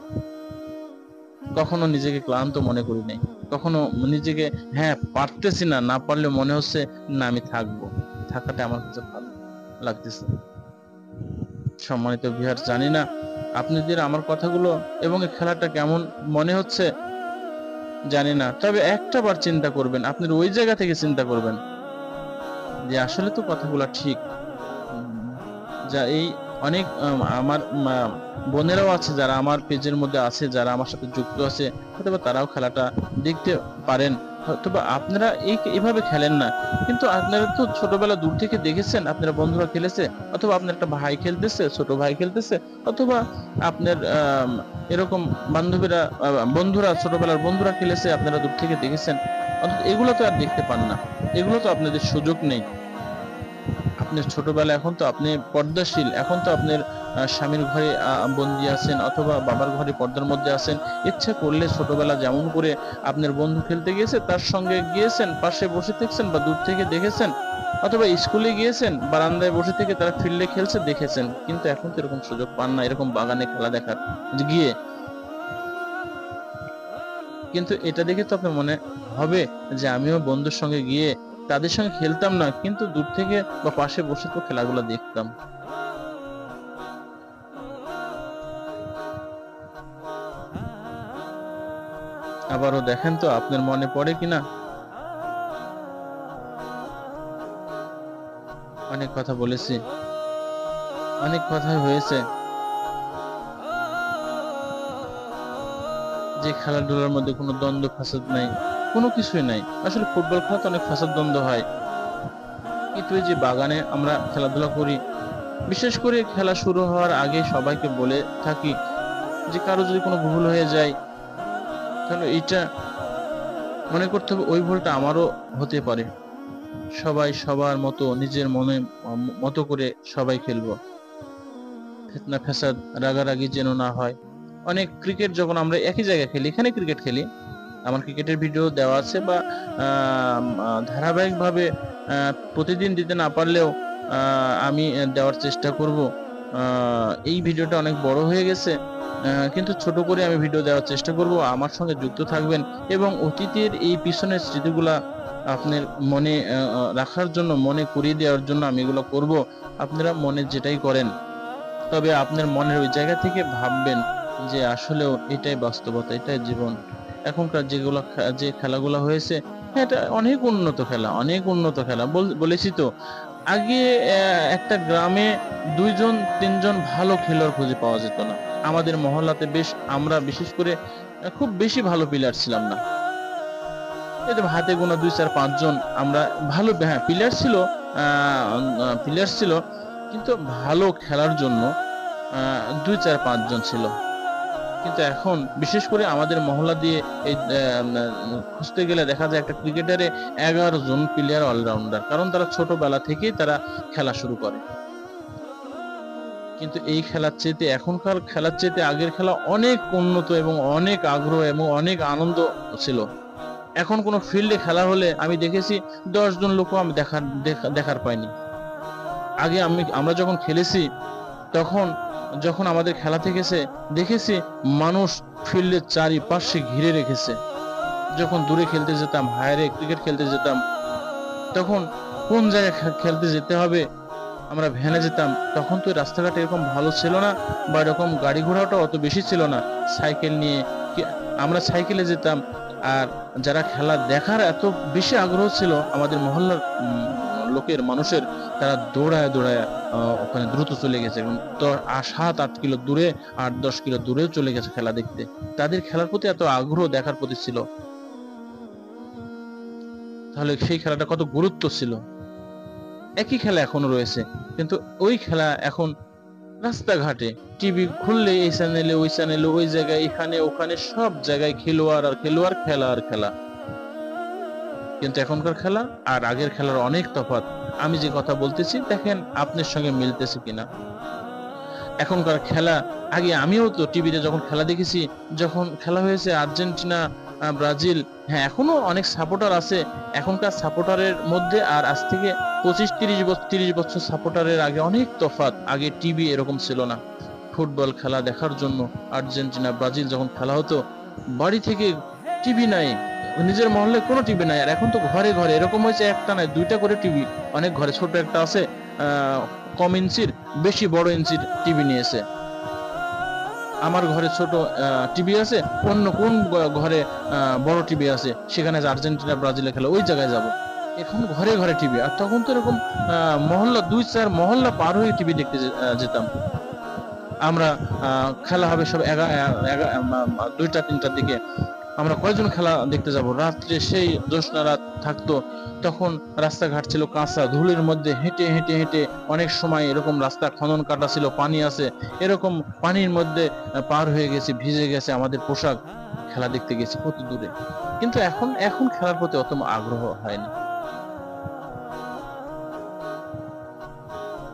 কখনো নিজেকে ক্লান্ত মনে করি নাই, কখনো নিজেকে পারতেছি না, না পারলে মনে হচ্ছে না আমি থাকবো, থাকাটা আমার কাছে ভালো লাগতেছে। সম্মানিত ভিউয়ার, জানি না আপনাদের আমার কথাগুলো এবং এই খেলাটা কেমন মনে হচ্ছে জানি না, তবে একটা বার চিন্তা করবেন, আপনার ওই জায়গা থেকে চিন্তা করবেন যে আসলে তো কথাগুলো ঠিক। যা এই অনেক আমার বোনেরাও আছে যারা আমার পেজের মধ্যে আছে, যারা আমার সাথে যুক্ত আছে, হয়তো তারাও খেলাটা দেখতে পারেন, হয়তোবা আপনারা এইভাবে খেলেন না, কিন্তু আপনারা তো ছোটবেলা দূর থেকে দেখেছেন, আপনারা বন্ধুরা খেলেছে, অথবা আপনার একটা ভাই খেলতেছে, ছোট ভাই খেলতেছে, অথবা আপনার এরকম বন্ধুরা, ছোটবেলার বন্ধুরা খেলেছে, আপনারা দূর থেকে দেখেছেন। অন্তত এগুলো তো আর দেখতে পান না, এগুলো তো আপনাদের সুযোগ নেই। আপনার ছোটবেলা, এখন তো আপনি পর্দাশীল, এখন তো আপনার স্বামীর ঘরে বন্দি আছেন, অথবা বাবার ঘরে পর্দার মধ্যে আছেন। ইচ্ছা করলে ছোটবেলা যেমন করে আপনার বন্ধু খেলতে গিয়েছে তার সঙ্গে গিয়েছেন, পাশে বসে থাকছেন বা দূর থেকে দেখেছেন, অথবা স্কুলে গিয়েছেন বারান্দায় বসে থেকে তারা ফিল্ডে খেলছে দেখেছেন, কিন্তু এখন তো এরকম সুযোগ পান না এরকম বাগানে খেলা দেখার গিয়ে। কিন্তু এটা দেখে তো আপনার মনে হবে যে আমিও বন্ধুর সঙ্গে গিয়ে তাদের সঙ্গে খেলতাম না, কিন্তু দূর থেকে বা পাশে বসে তো খেলাগুলো দেখতাম। আবারও দেখেন তো আপনার মনে পড়ে কিনা। অনেক কথা বলেছি, অনেক কথাই হয়েছে, যে খেলাধুলার মধ্যে কোনো দ্বন্দ্ব ফাসাদ নাই, কোনো কিছুই নাই। আসলে ফুটবল খেলা তো অনেক ফাসাদ দ্বন্দ্ব হয়, কিন্তু এই যে বাগানে আমরা খেলাধুলা করি, বিশেষ করে খেলা শুরু হওয়ার আগে সবাইকে বলে থাকি যে কারো যদি কোনো ভুল হয়ে যায় তাহলে এইটা মনে করতে হবে ওই ভুলটা আমারও হতে পারে। সবাই সবার মতো নিজের মনে মতো করে সবাই খেলবো, ফিতনা ফ্যাসাদ রাগারাগি যেন না হয়, অনেক ক্রিকেট যখন আমরা একই জায়গায় খেলি, এখানে ক্রিকেট খেলি, আমার ক্রিকেটের ভিডিও দেওয়া আছে, বা ধারাবাহিকভাবে প্রতিদিন দিতে না পারলেও আমি দেওয়ার চেষ্টা করব। এই ভিডিওটা অনেক বড় হয়ে গেছে, কিন্তু ছোট করে আমি ভিডিও দেওয়ার চেষ্টা করব। আমার সঙ্গে যুক্ত থাকবেন এবং অতীতের এই পিছনের স্মৃতিগুলা আপনার মনে রাখার জন্য, মনে করিয়ে দেওয়ার জন্য আমি এগুলো করব। আপনারা মনে যেটাই করেন, তবে আপনার মনের ওই জায়গা থেকে ভাববেন যে আসলেও এটাই বাস্তবতা, এটাই জীবন। এখনকার যে খেলাগুলো হয়েছে, হ্যাঁ, এটা অনেক উন্নত খেলা, অনেক উন্নত খেলা। বলেছি তো, আগে একটা গ্রামে 2 জন 3 জন ভালো খেলোয়াড় খুঁজে পাওয়া যেত না। আমাদের মহল্লাতে আমরা বিশেষ করে খুব বেশি ভালো প্লেয়ার ছিলাম না। এই তো হাতে গোনা 2 4 5 জন আমরা ভালো, হ্যাঁ, প্লেয়ার ছিল, কিন্তু ভালো খেলার জন্য 2 4 5 জন ছিল। কিন্তু এখন বিশেষ করে আমাদের মহল্লা দিয়ে এই খুঁজতে গেলে দেখা যায় একটা ক্রিকেটারে 11 জন প্লেয়ার অলরাউন্ডার, কারণ তারা ছোটবেলা থেকেই তারা খেলা শুরু করে। কিন্তু এই খেলার চেয়ে, এখনকার খেলার চেয়ে আগের খেলা অনেক উন্নত এবং অনেক আগ্রহ এবং অনেক আনন্দ ছিল। এখন কোনো ফিল্ডে খেলা হলে আমি দেখেছি 10 জন লোকও আমি দেখার পাইনি। আগে আমরা যখন খেলেছি, তখন যখন আমাদের খেলা থেকেছে, দেখেছি মানুষ ফিল্ডের চারিপাশে ঘিরে রেখেছে। যখন দূরে খেলতে যেতাম, হায়ারে ক্রিকেট খেলতে যেতাম, তখন কোন জায়গায় খেলতে যেতে হবে, আমরা ভ্যানে যেতাম। তখন তো রাস্তাঘাট এরকম ভালো ছিল না, বা এরকম গাড়ি ঘোড়াটা অত বেশি ছিল না। সাইকেল নিয়ে আমরা সাইকেলে যেতাম। আর যারা খেলা দেখার এত বেশি আগ্রহ ছিল আমাদের মহল্লার মানুষের, তারা দৌড়ায় দৌড়ায় ওখানে দ্রুত চলে গেছে, এবং 7-8 কিলো দূরে, 8-10 কিলো দূরেও চলে গেছে খেলা দেখতে। তাদের খেলার প্রতি এত আগ্রহ, দেখার প্রতি ছিল। তাহলে সেই খেলাটা কত গুরুত্ব ছিল। একই খেলা এখনো রয়েছে, কিন্তু ওই খেলা এখন রাস্তাঘাটে, টিভি খুললে এই চ্যানেলে, ওই চ্যানেলে, ওই জায়গায়, এখানে ওখানে সব জায়গায় খেলোয়াড় আর খেলোয়াড়, খেলা আর খেলা। কিন্তু এখনকার খেলা আর আগের খেলার অনেক তফাৎ। আমি যে কথা বলতেছি, দেখেন আপনার সঙ্গে মিলতেছে কিনা। এখনকার খেলা, আগে আমিও তো টিভিতে যখন খেলা দেখেছি, যখন খেলা হয়েছে আর্জেন্টিনা ব্রাজিল, হ্যাঁ, এখনো অনেক সাপোর্টার আছে। এখনকার সাপোর্টারের মধ্যে আর আজ থেকে 25-30 বছর সাপোর্টারের আগে অনেক তফাৎ। আগে টিভি এরকম ছিল না। ফুটবল খেলা দেখার জন্য আর্জেন্টিনা ব্রাজিল যখন খেলা হতো, বাড়ি থেকে টিভি নাই, নিজের মহল্লে কোনো টিভি নাই। আর এখন তো ঘরে ঘরে এরকম হয়েছে, একটা নাই 2টা করে টিভি। অনেক ঘরে ছোট একটা আছে, কম ইঞ্চির, বেশি বড় ইঞ্চির টিভি নিয়েছে। আমার ঘরে ছোট টিভি আছে, অন্য কোন ঘরে বড় টিভি আছে, সেখানে আর্জেন্টিনা ব্রাজিলের খেলা, ওই জায়গায় যাব। এখন ঘরে ঘরে টিভি। আর তখন তো এরকম মহল্লা, 2-4 মহল্লা পার হয়ে টিভি দেখতে যেতাম আমরা। খেলা হবে সব 2টা 3টার দিকে। আমরা কয়জন খেলা দেখতে যাব? রাত্রে সেই জ্যোৎস্না রাত থাকতো, তখন রাস্তাঘাট ছিল কাঁচা, ধুলির মধ্যে হেঁটে হেঁটে হেঁটে অনেক সময় এরকম রাস্তা খনন কাটা ছিল, পানি আছে, এরকম পানির মধ্যে পার হয়ে গেছে, ভিজে গেছে আমাদের পোশাক, খেলা দেখতে গেছি কত দূরে। কিন্তু এখন খেলার প্রতি অত আগ্রহ হয় না।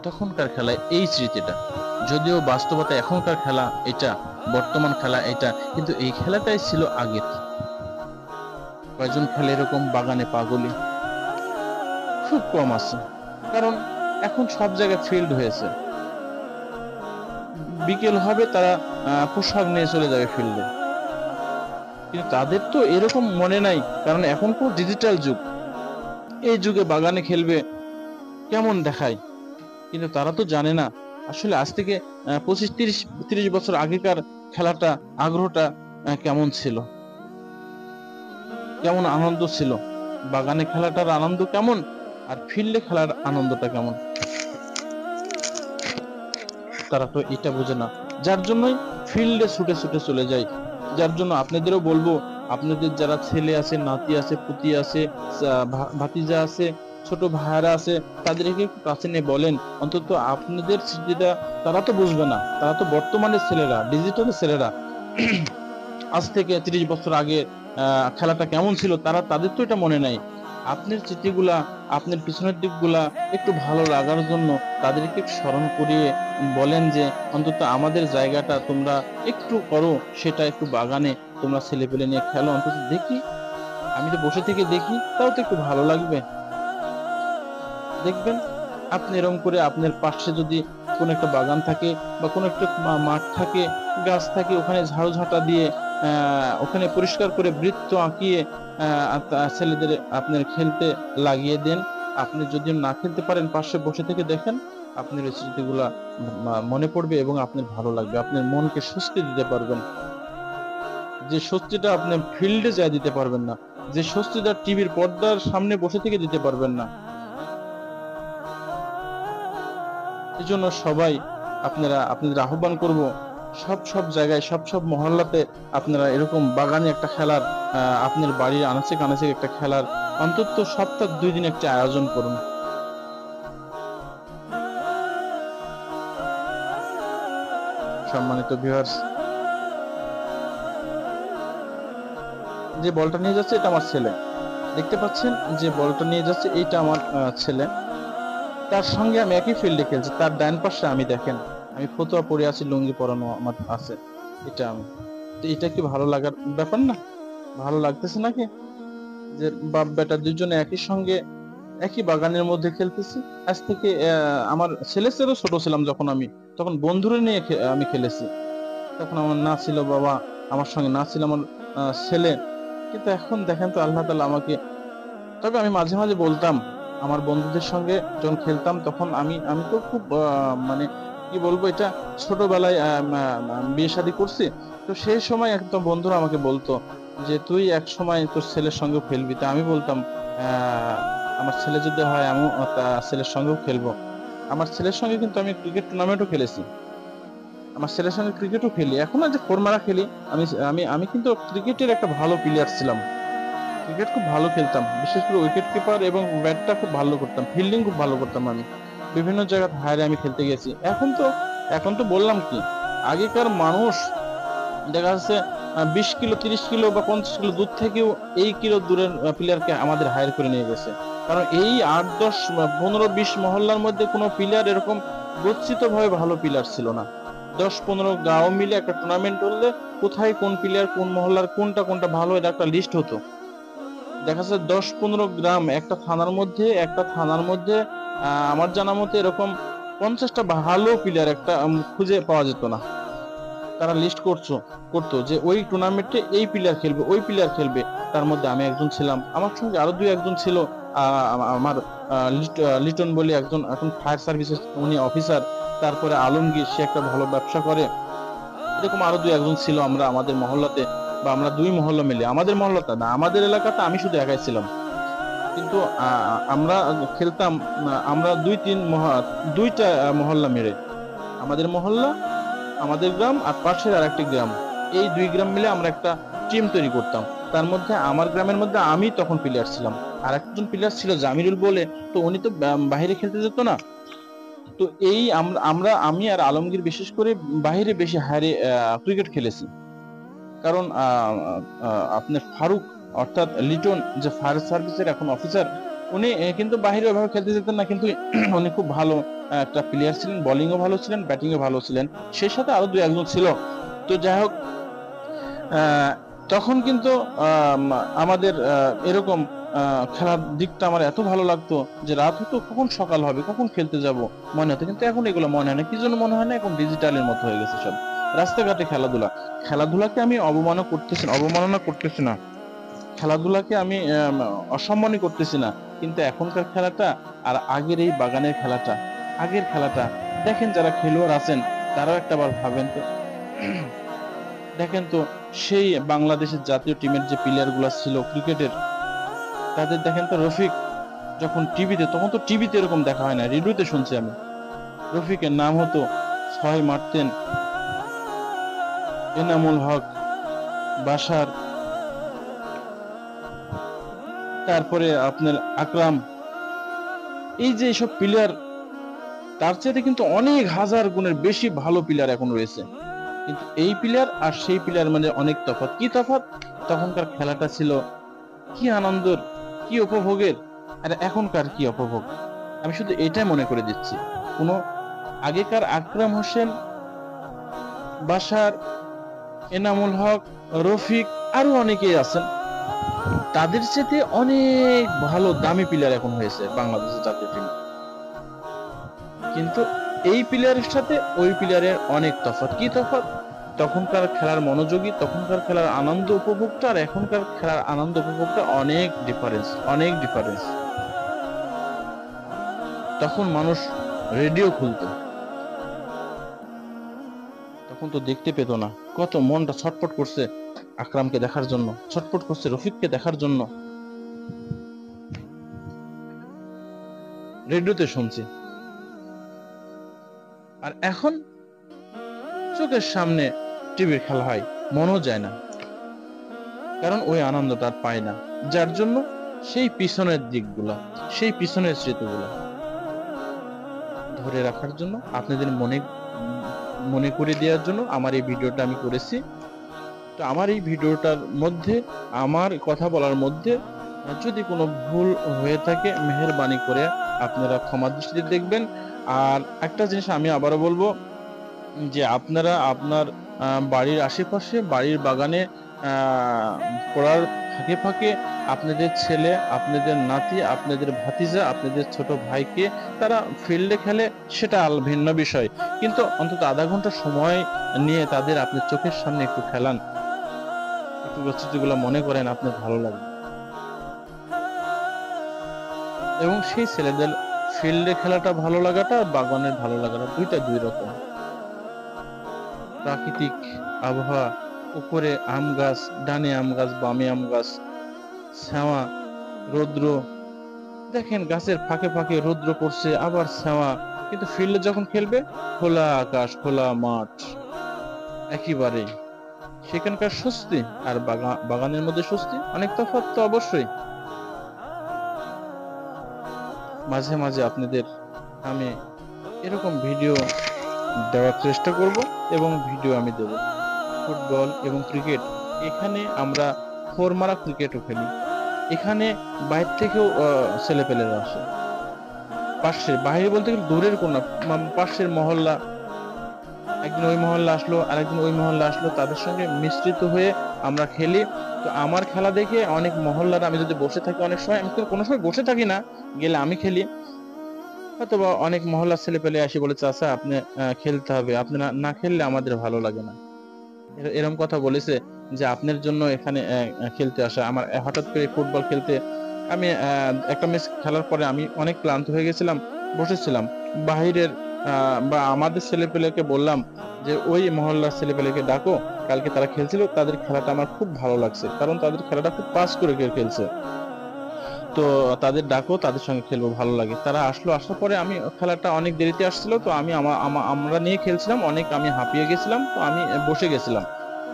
তখনকার খেলায় এই স্মৃতিটা, যদিও বাস্তবতা এখনকার খেলা এটা, বর্তমান খেলা এটা, কিন্তু এই খেলাটাই ছিল আগের। কয়জন খেলে এরকম বাগানে পাগলি? খুব কম আছে, কারণ এখন সব জায়গায় ফিল্ড হয়েছে। বিকেল হবে, তারা পোশাক নিয়ে চলে যাবে ফিল্ডে। কিন্তু তাদের তো এরকম মনে নাই, কারণ এখন তো ডিজিটাল যুগ। এই যুগে বাগানে খেলবে, কেমন দেখায়। কিন্তু তারা তো জানে না আসলে আজ থেকে 25-30 বছর আগেকার খেলাটা, আগ্রহটা কেমন ছিল, কেমন আনন্দ ছিল। বাগানে খেলাটার আনন্দ কেমন, আর ফিল্ডে খেলার আনন্দটা কেমন, তারা তো এটা বোঝে না। যার জন্যই ফিল্ডে ছুটে ছুটে চলে যায়। যার জন্য আপনাদেরও বলবো, আপনাদের যারা ছেলে আছে, নাতি আছে, পুতি আছে, ভাতিজা আছে, ছোট ভাইরা আছে, তাদেরকে একটু কাছে নিয়ে বলেন। অন্তত আপনাদের স্মৃতিটা তারা তো বুঝবে না, তারা তো বর্তমানের ছেলেরা, ডিজিটাল ছেলেরা। আজ থেকে 30 বছর আগে খেলাটা কেমন ছিল, তাদের তো এটা মনে নাই। আপনার স্মৃতিগুলা, আপনার পিছনের দিকগুলা একটু ভালো লাগার জন্য তাদেরকে একটু স্মরণ করিয়ে বলেন যে অন্তত আমাদের জায়গাটা তোমরা একটু করো, সেটা একটু বাগানে তোমরা ছেলেপেলে নিয়ে খেলো, অন্তত দেখি। আমি তো বসে থেকে দেখি, তাও তো একটু ভালো লাগবে। দেখবেন আপনি এরকম করে আপনার পাশে যদি কোনো একটা বাগান থাকে বা কোনো একটা মাঠ থাকে, গাছ থাকে, ওখানে ঝাড়ু ঝাঁটা দিয়ে ওখানে পরিষ্কার করে বৃত্ত আঁকিয়ে ছেলেদের আপনার খেলতে লাগিয়ে দেন। আপনি যদি না খেলতে পারেন, পাশে বসে থেকে দেখেন, আপনার এই স্মৃতিগুলা মনে পড়বে এবং আপনার ভালো লাগবে। আপনার মনকে স্বস্তি দিতে পারবেন, যে স্বস্তিটা আপনি ফিল্ডে যায় দিতে পারবেন না, যে স্বস্তিটা টিভির পর্দার সামনে বসে থেকে দিতে পারবেন না। এই জন্য সবাই আপনাদের আহ্বান করব, সব জায়গায় সব মহল্লাতে আপনারা এরকম বাগানে একটা খেলার, আপনার বাড়ির আনাচে কানাচে একটা খেলার অন্তত সপ্তাহে 2 দিন একটা আয়োজন করুন। সম্মানিত ভিউয়ার্স, যে বলটা নিয়ে যাচ্ছে এটা আমার ছেলে, দেখতে পাচ্ছেন যে বলটা নিয়ে যাচ্ছে, এইটা আমার ছেলে। তার সঙ্গে আমি একই ফিল্ডে খেলছি, তার ডান পাশে আমি দেখেন আমি ফতুয়া পরে আছি, লুঙ্গি পরানো আমার আছে, এটা আমি। তো এটা কি ভালো লাগার ব্যাপার না? ভালো লাগতেছে নাকি যে বাপ বেটা দুজনে একই সঙ্গে একই বাগানের মধ্যে খেলতেছি? আজ থেকে আমার ছেলের চেয়েও ছোট ছিলাম যখন আমি, তখন বন্ধুরা নিয়ে আমি খেলেছি। তখন আমার না ছিল বাবা, আমার সঙ্গে না ছিল আমার ছেলে। কিন্তু এখন দেখেন তো আল্লাহ তাআলা আমাকে, তবে আমি মাঝে মাঝে বলতাম আমার বন্ধুদের সঙ্গে যখন খেলতাম, তখন আমি আমি তো খুব মানে কি বলবো, এটা ছোটবেলায় বিয়ে শাদী করছি। তো সেই সময় একদম বন্ধুরা আমাকে বলতো যে তুই এক সময় তোর ছেলের সঙ্গেও খেলবি। তা আমি বলতাম আমার ছেলে যদি হয় আমি ছেলের সঙ্গেও খেলবো। আমার ছেলের সঙ্গে কিন্তু আমি ক্রিকেট টুর্নামেন্টও খেলেছি, আমার ছেলের সঙ্গে ক্রিকেটও খেলি, এখন আর যে ফরমারা খেলি। আমি আমি আমি কিন্তু ক্রিকেটের একটা ভালো প্লেয়ার ছিলাম, ক্রিকেট খুব ভালো খেলতাম, বিশেষ করে উইকেট কিপার এবং ব্যাটটা খুব ভালো করতাম, ফিল্ডিং খুব ভালো করতাম আমি। বিভিন্ন জায়গায় হায়ারে আমি খেলতে গেছি। এখন তো বললাম কি, আগেকার মানুষ দেখা যাচ্ছে 20 কিলো 30 কিলো বা 50 কিলো দূর থেকেও এই কিলো দূরের প্লেয়ারকে আমাদের হায়ার করে নিয়ে গেছে। কারণ এই 8 10 15 20 মহল্লার মধ্যে কোনো প্লেয়ার এরকম গচ্ছিত ভাবে ভালো প্লেয়ার ছিল না। 10 15 গাঁও মিলে একটা টুর্নামেন্ট হলে কোথায় কোন প্লেয়ার কোন মহল্লার কোনটা ভালো, এটা একটা লিস্ট হতো। দেখা যাচ্ছে 10 15 গ্রাম একটা থানার মধ্যে আমার জানা মতে এরকম 50টা ভালো প্লেয়ার একটা খুঁজে পাওয়া যেত না। তারা লিস্ট করতো যে ওই টুর্নামেন্টে এই প্লেয়ার খেলবে, ওই প্লেয়ার খেলবে। তার মধ্যে আমি একজন ছিলাম, আমার সঙ্গে আরো 2 একজন ছিল। আমার লিটন বলে একজন, এখন ফায়ার সার্ভিসেস উনি অফিসার। তারপরে আলমগীর, সে একটা ভালো ব্যবসা করে। এরকম আরো 2 একজন ছিল আমরা আমাদের মহল্লাতে, বা আমরা 2 মহল্লা মিলে, আমাদের মহল্লাতে না, আমাদের এলাকাতে আমি শুধু একাই ছিলাম। কিন্তু আমরা খেলতাম, আমরা 2-3 2টা মহল্লা মেরে, আমাদের মহল্লা, আমাদের গ্রাম আর পাশের আরেকটি গ্রাম, এই 2 গ্রাম মিলে আমরা একটা টিম তৈরি করতাম। তার মধ্যে আমার গ্রামের মধ্যে আমি তখন প্লেয়ার ছিলাম, আর একজন প্লেয়ার ছিল জামিরুল বলে, তো উনি তো বাইরে খেলতে যেত না। তো এই আমি আর আলমগীর বিশেষ করে বাইরে বেশি হারে ক্রিকেট খেলেছি। কারণ আপনার ফারুক অর্থাৎ লিটন, যে ফায়ার সার্ভিসের এখন অফিসার, উনি কিন্তু বাইরে ওইভাবে খেলতে যেতেন না, কিন্তু উনি খুব ভালো একটা প্লেয়ার ছিলেন, বোলিংও ভালো ছিলেন, ব্যাটিংও ভালো ছিলেন। সেই সাথে আরো 2 একজন ছিল। তো যাই হোক, আহ, তখন কিন্তু আমাদের এরকম খেলার দিকটা আমার এত ভালো লাগতো যে রাত হতো কখন সকাল হবে কখন খেলতে যাব মনে হতো। কিন্তু এখন এগুলো মনে হয় না, কি জন্য মনে হয় না, এখন ডিজিটালের মতো হয়ে গেছে সব। রাস্তাঘাটে খেলাধুলাকে আমি অবমাননা করতেছি না, খেলাধুলাকে আমি অসম্মানই করতেছি না। কিন্তু এখনকার খেলাটা আর আগের এই বাগানের খেলাটা, আগের খেলাটা দেখেন, যারা খেলোয়াড় আছেন তারাও একটাবার ভাবেন তো। দেখেন তো, সেই বাংলাদেশের জাতীয় টিমের যে প্লেয়ার গুলা ছিল ক্রিকেটের, তাদের দেখেন তো, রফিক যখন টিভিতে, তখন তো টিভিতে এরকম দেখা হয় না, রেডিওতে শুনছি আমি, রফিকের নাম হতো, 6 মারতেন, এনামুল হক, বাশার, তারপরে আপনার আকরাম, এই যে এইসব প্লেয়ার, তার চাইতে কিন্তু অনেক হাজার গুণের বেশি ভালো প্লেয়ার এখন রয়েছে। কিন্তু এই প্লেয়ার আর সেই প্লেয়ার মানে অনেক তফাৎ। কি তফাৎ? তখনকার খেলাটা ছিল কি আনন্দের, কি উপভোগের, আর এখনকার কি উপভোগ। আমি শুধু এটাই মনে করে দিচ্ছি, কোনো আগেকার আকরাম হোসেন, বাশার, এনামুল হক, রফিক আরো অনেকেই আছেন, তাদের সাথে অনেক ভালো দামি প্লেয়ার এখন হয়েছে বাংলাদেশের জাতীয় টিমে। কিন্তু এই প্লেয়ারের সাথে ওই প্লেয়ারের অনেক তফাৎ। কি তফাৎ? তখনকার খেলার মনোযোগী, তখনকার খেলার আনন্দ উপভোগটা আর এখনকার খেলার আনন্দ উপভোগটা অনেক ডিফারেন্স, অনেক ডিফারেন্স। তখন মানুষ রেডিও খুলতো, তখন তো দেখতে পেত না। কত মনটা ছটফট করছে আকরামকে দেখার জন্য, ছটফট করছে রফিককে দেখার জন্য, রেডিওতে শুনছি। আর এখন চোখের সামনে টিভির খেলা হয়, মনও যায় না, কারণ ওই আনন্দটা আর পায় না। যার জন্য সেই পিছনের দিকগুলা, সেই পিছনের স্মৃতিগুলা ধরে রাখার জন্য, আপনাদের মনে করে দেওয়ার জন্য আমার এই ভিডিওটা আমি করেছি। তো আমার এই ভিডিওটার মধ্যে, আমার কথা বলার মধ্যে যদি কোনো ভুল হয়ে থাকে, মেহেরবানি করে আপনারা ক্ষমা দৃষ্টিতে দেখবেন। আর একটা জিনিস আমি আবারও বলবো, যে আপনারা আপনার বাড়ির আশেপাশে, বাড়ির বাগানে পড়ার ফাঁকে ফাঁকে আপনাদের ছেলে, আপনাদের নাতি, আপনাদের ভাতিজা, আপনাদের ছোট ভাইকে তারা ফিল্ডে খেলে, সেটা ভিন্ন বিষয়, কিন্তু অন্তত আধা ঘন্টা সময় নিয়ে তাদের আপনার চোখের সামনে একটু খেলান, একটু স্মৃতিগুলো মনে করেন, আপনার ভালো লাগবে। এবং সেই ছেলেদের ফিল্ডে খেলাটা ভালো লাগাটা আর বাগানের ভালো লাগাটা দুইটা দুই রকম। প্রাকৃতিক আবহাওয়া, উপরে আম গাছ, ডানে আম গাছ, বামে আম গাছ, ছায়া, রৌদ্র, দেখেন গাছের ফাঁকে ফাঁকে রৌদ্র পড়ছে, আবার ছায়া, কিন্তু ফিল্ডে যখন খেলবে খোলা আকাশ, খোলা মাঠ, একেবারে সেখানকার স্বস্তি আর বাগানের মধ্যে স্বস্তি অনেক তফাৎ তো অবশ্যই। মাঝে মাঝে আপনাদের আমি এরকম ভিডিও দেওয়ার চেষ্টা করব, এবং ভিডিও আমি দেব। ফুটবল এবং ক্রিকেট, এখানে আমরা ফোরমারা ক্রিকেটও খেলি, এখানে বাইরে থেকেও ছেলেপেলেরা আসে, পাশের, বাইরে বলতে গেলে দূরের কোন না, পাশের মহল্লা, একদিন ওই মহল্লা আসলো, আরেকদিন ওই মহল্লা আসলো, তাদের সঙ্গে মিশ্রিত হয়ে আমরা খেলি। তো আমার খেলা দেখে অনেক মহল্লার, আমি যদি বসে থাকি অনেক সময়, আমি কোনো সময় বসে থাকি না, গেলে আমি খেলি, অথবা অনেক মহল্লার ছেলে পেলে আসি বলে, চাচা আপনি খেলতে হবে, আপনি না খেললে আমাদের ভালো লাগে না, এরকম কথা বলেছে, যে আপনার জন্য এখানে খেলতে আসা। আমার হঠাৎ করে ফুটবল খেলতে, আমি একটা ম্যাচ খেলার পরে আমি অনেক ক্লান্ত হয়ে গেছিলাম, বসেছিলাম, বাহিরের বা আমাদের ছেলেপেলেকে বললাম যে ওই মহল্লার ছেলেপেলেকে ডাকো, কালকে তারা খেলছিল, তাদের খেলাটা আমার খুব ভালো লাগছে, কারণ তাদের খেলাটা খুব পাস করে খেলছে, তো তাদের ডাকো, তাদের সঙ্গে খেলবো, ভালো লাগে। তারা আসলো, আসার পরে আমি খেলাটা অনেক দেরিতে আসছিল, তো আমি আমরা নিয়ে খেলছিলাম, অনেক আমি হাঁপিয়ে গেছিলাম, তো আমি বসে গেছিলাম।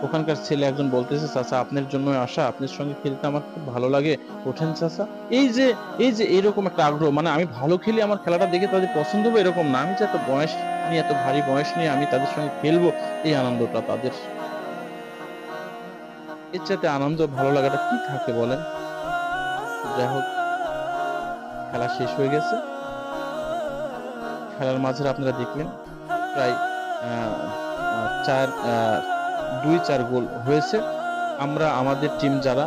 ওখানকার ছেলে একজন বলতেছে, চাচা আপনার জন্য আসা, আপনার সঙ্গে খেলতে আমার খুব ভালো লাগে, ওঠেন চাচা। এই যে এরকম একটা আগ্রহ, মানে আমি ভালো খেলি, আমার খেলাটা দেখে তাদের পছন্দ হবে এরকম না, আমি যে এত বয়স নিয়ে, এত ভারী বয়স নিয়ে আমি তাদের সঙ্গে খেলবো, এই আনন্দটা তাদের, এর চাইতে আনন্দ ভালো লাগাটা কি থাকে বলেন। যাই হোক, খেলা শেষ হয়ে গেছে, খেলার মাঝে আপনারা দেখলেন প্রায় চার 2-4 গোল হয়েছে। আমরা আমাদের টিম যারা,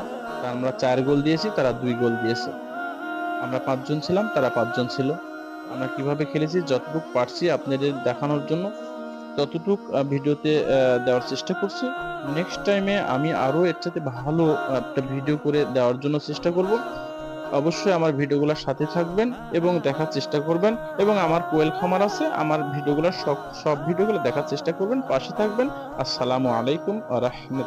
আমরা 4 গোল দিয়েছি, তারা 2 গোল দিয়েছে। আমরা 5 জন ছিলাম, তারা 5 জন ছিল। আমরা কিভাবে খেলেছি যতটুকু পারছি আপনাদের দেখানোর জন্য, ততটুক ভিডিওতে দেওয়ার চেষ্টা করছি। নেক্সট টাইমে আমি আরো এর চাইতে ভালো একটা ভিডিও করে দেওয়ার জন্য চেষ্টা করব। অবশ্যই আমার ভিডিওগুলোর সাথে থাকবেন এবং দেখার চেষ্টা করবেন, এবং আমার কোয়েল খামার আছে, আমার ভিডিওগুলো সব ভিডিওগুলো দেখার চেষ্টা করবেন, পাশে থাকবেন। আসসালামু আলাইকুম ওয়া রাহমাতুল্লাহ।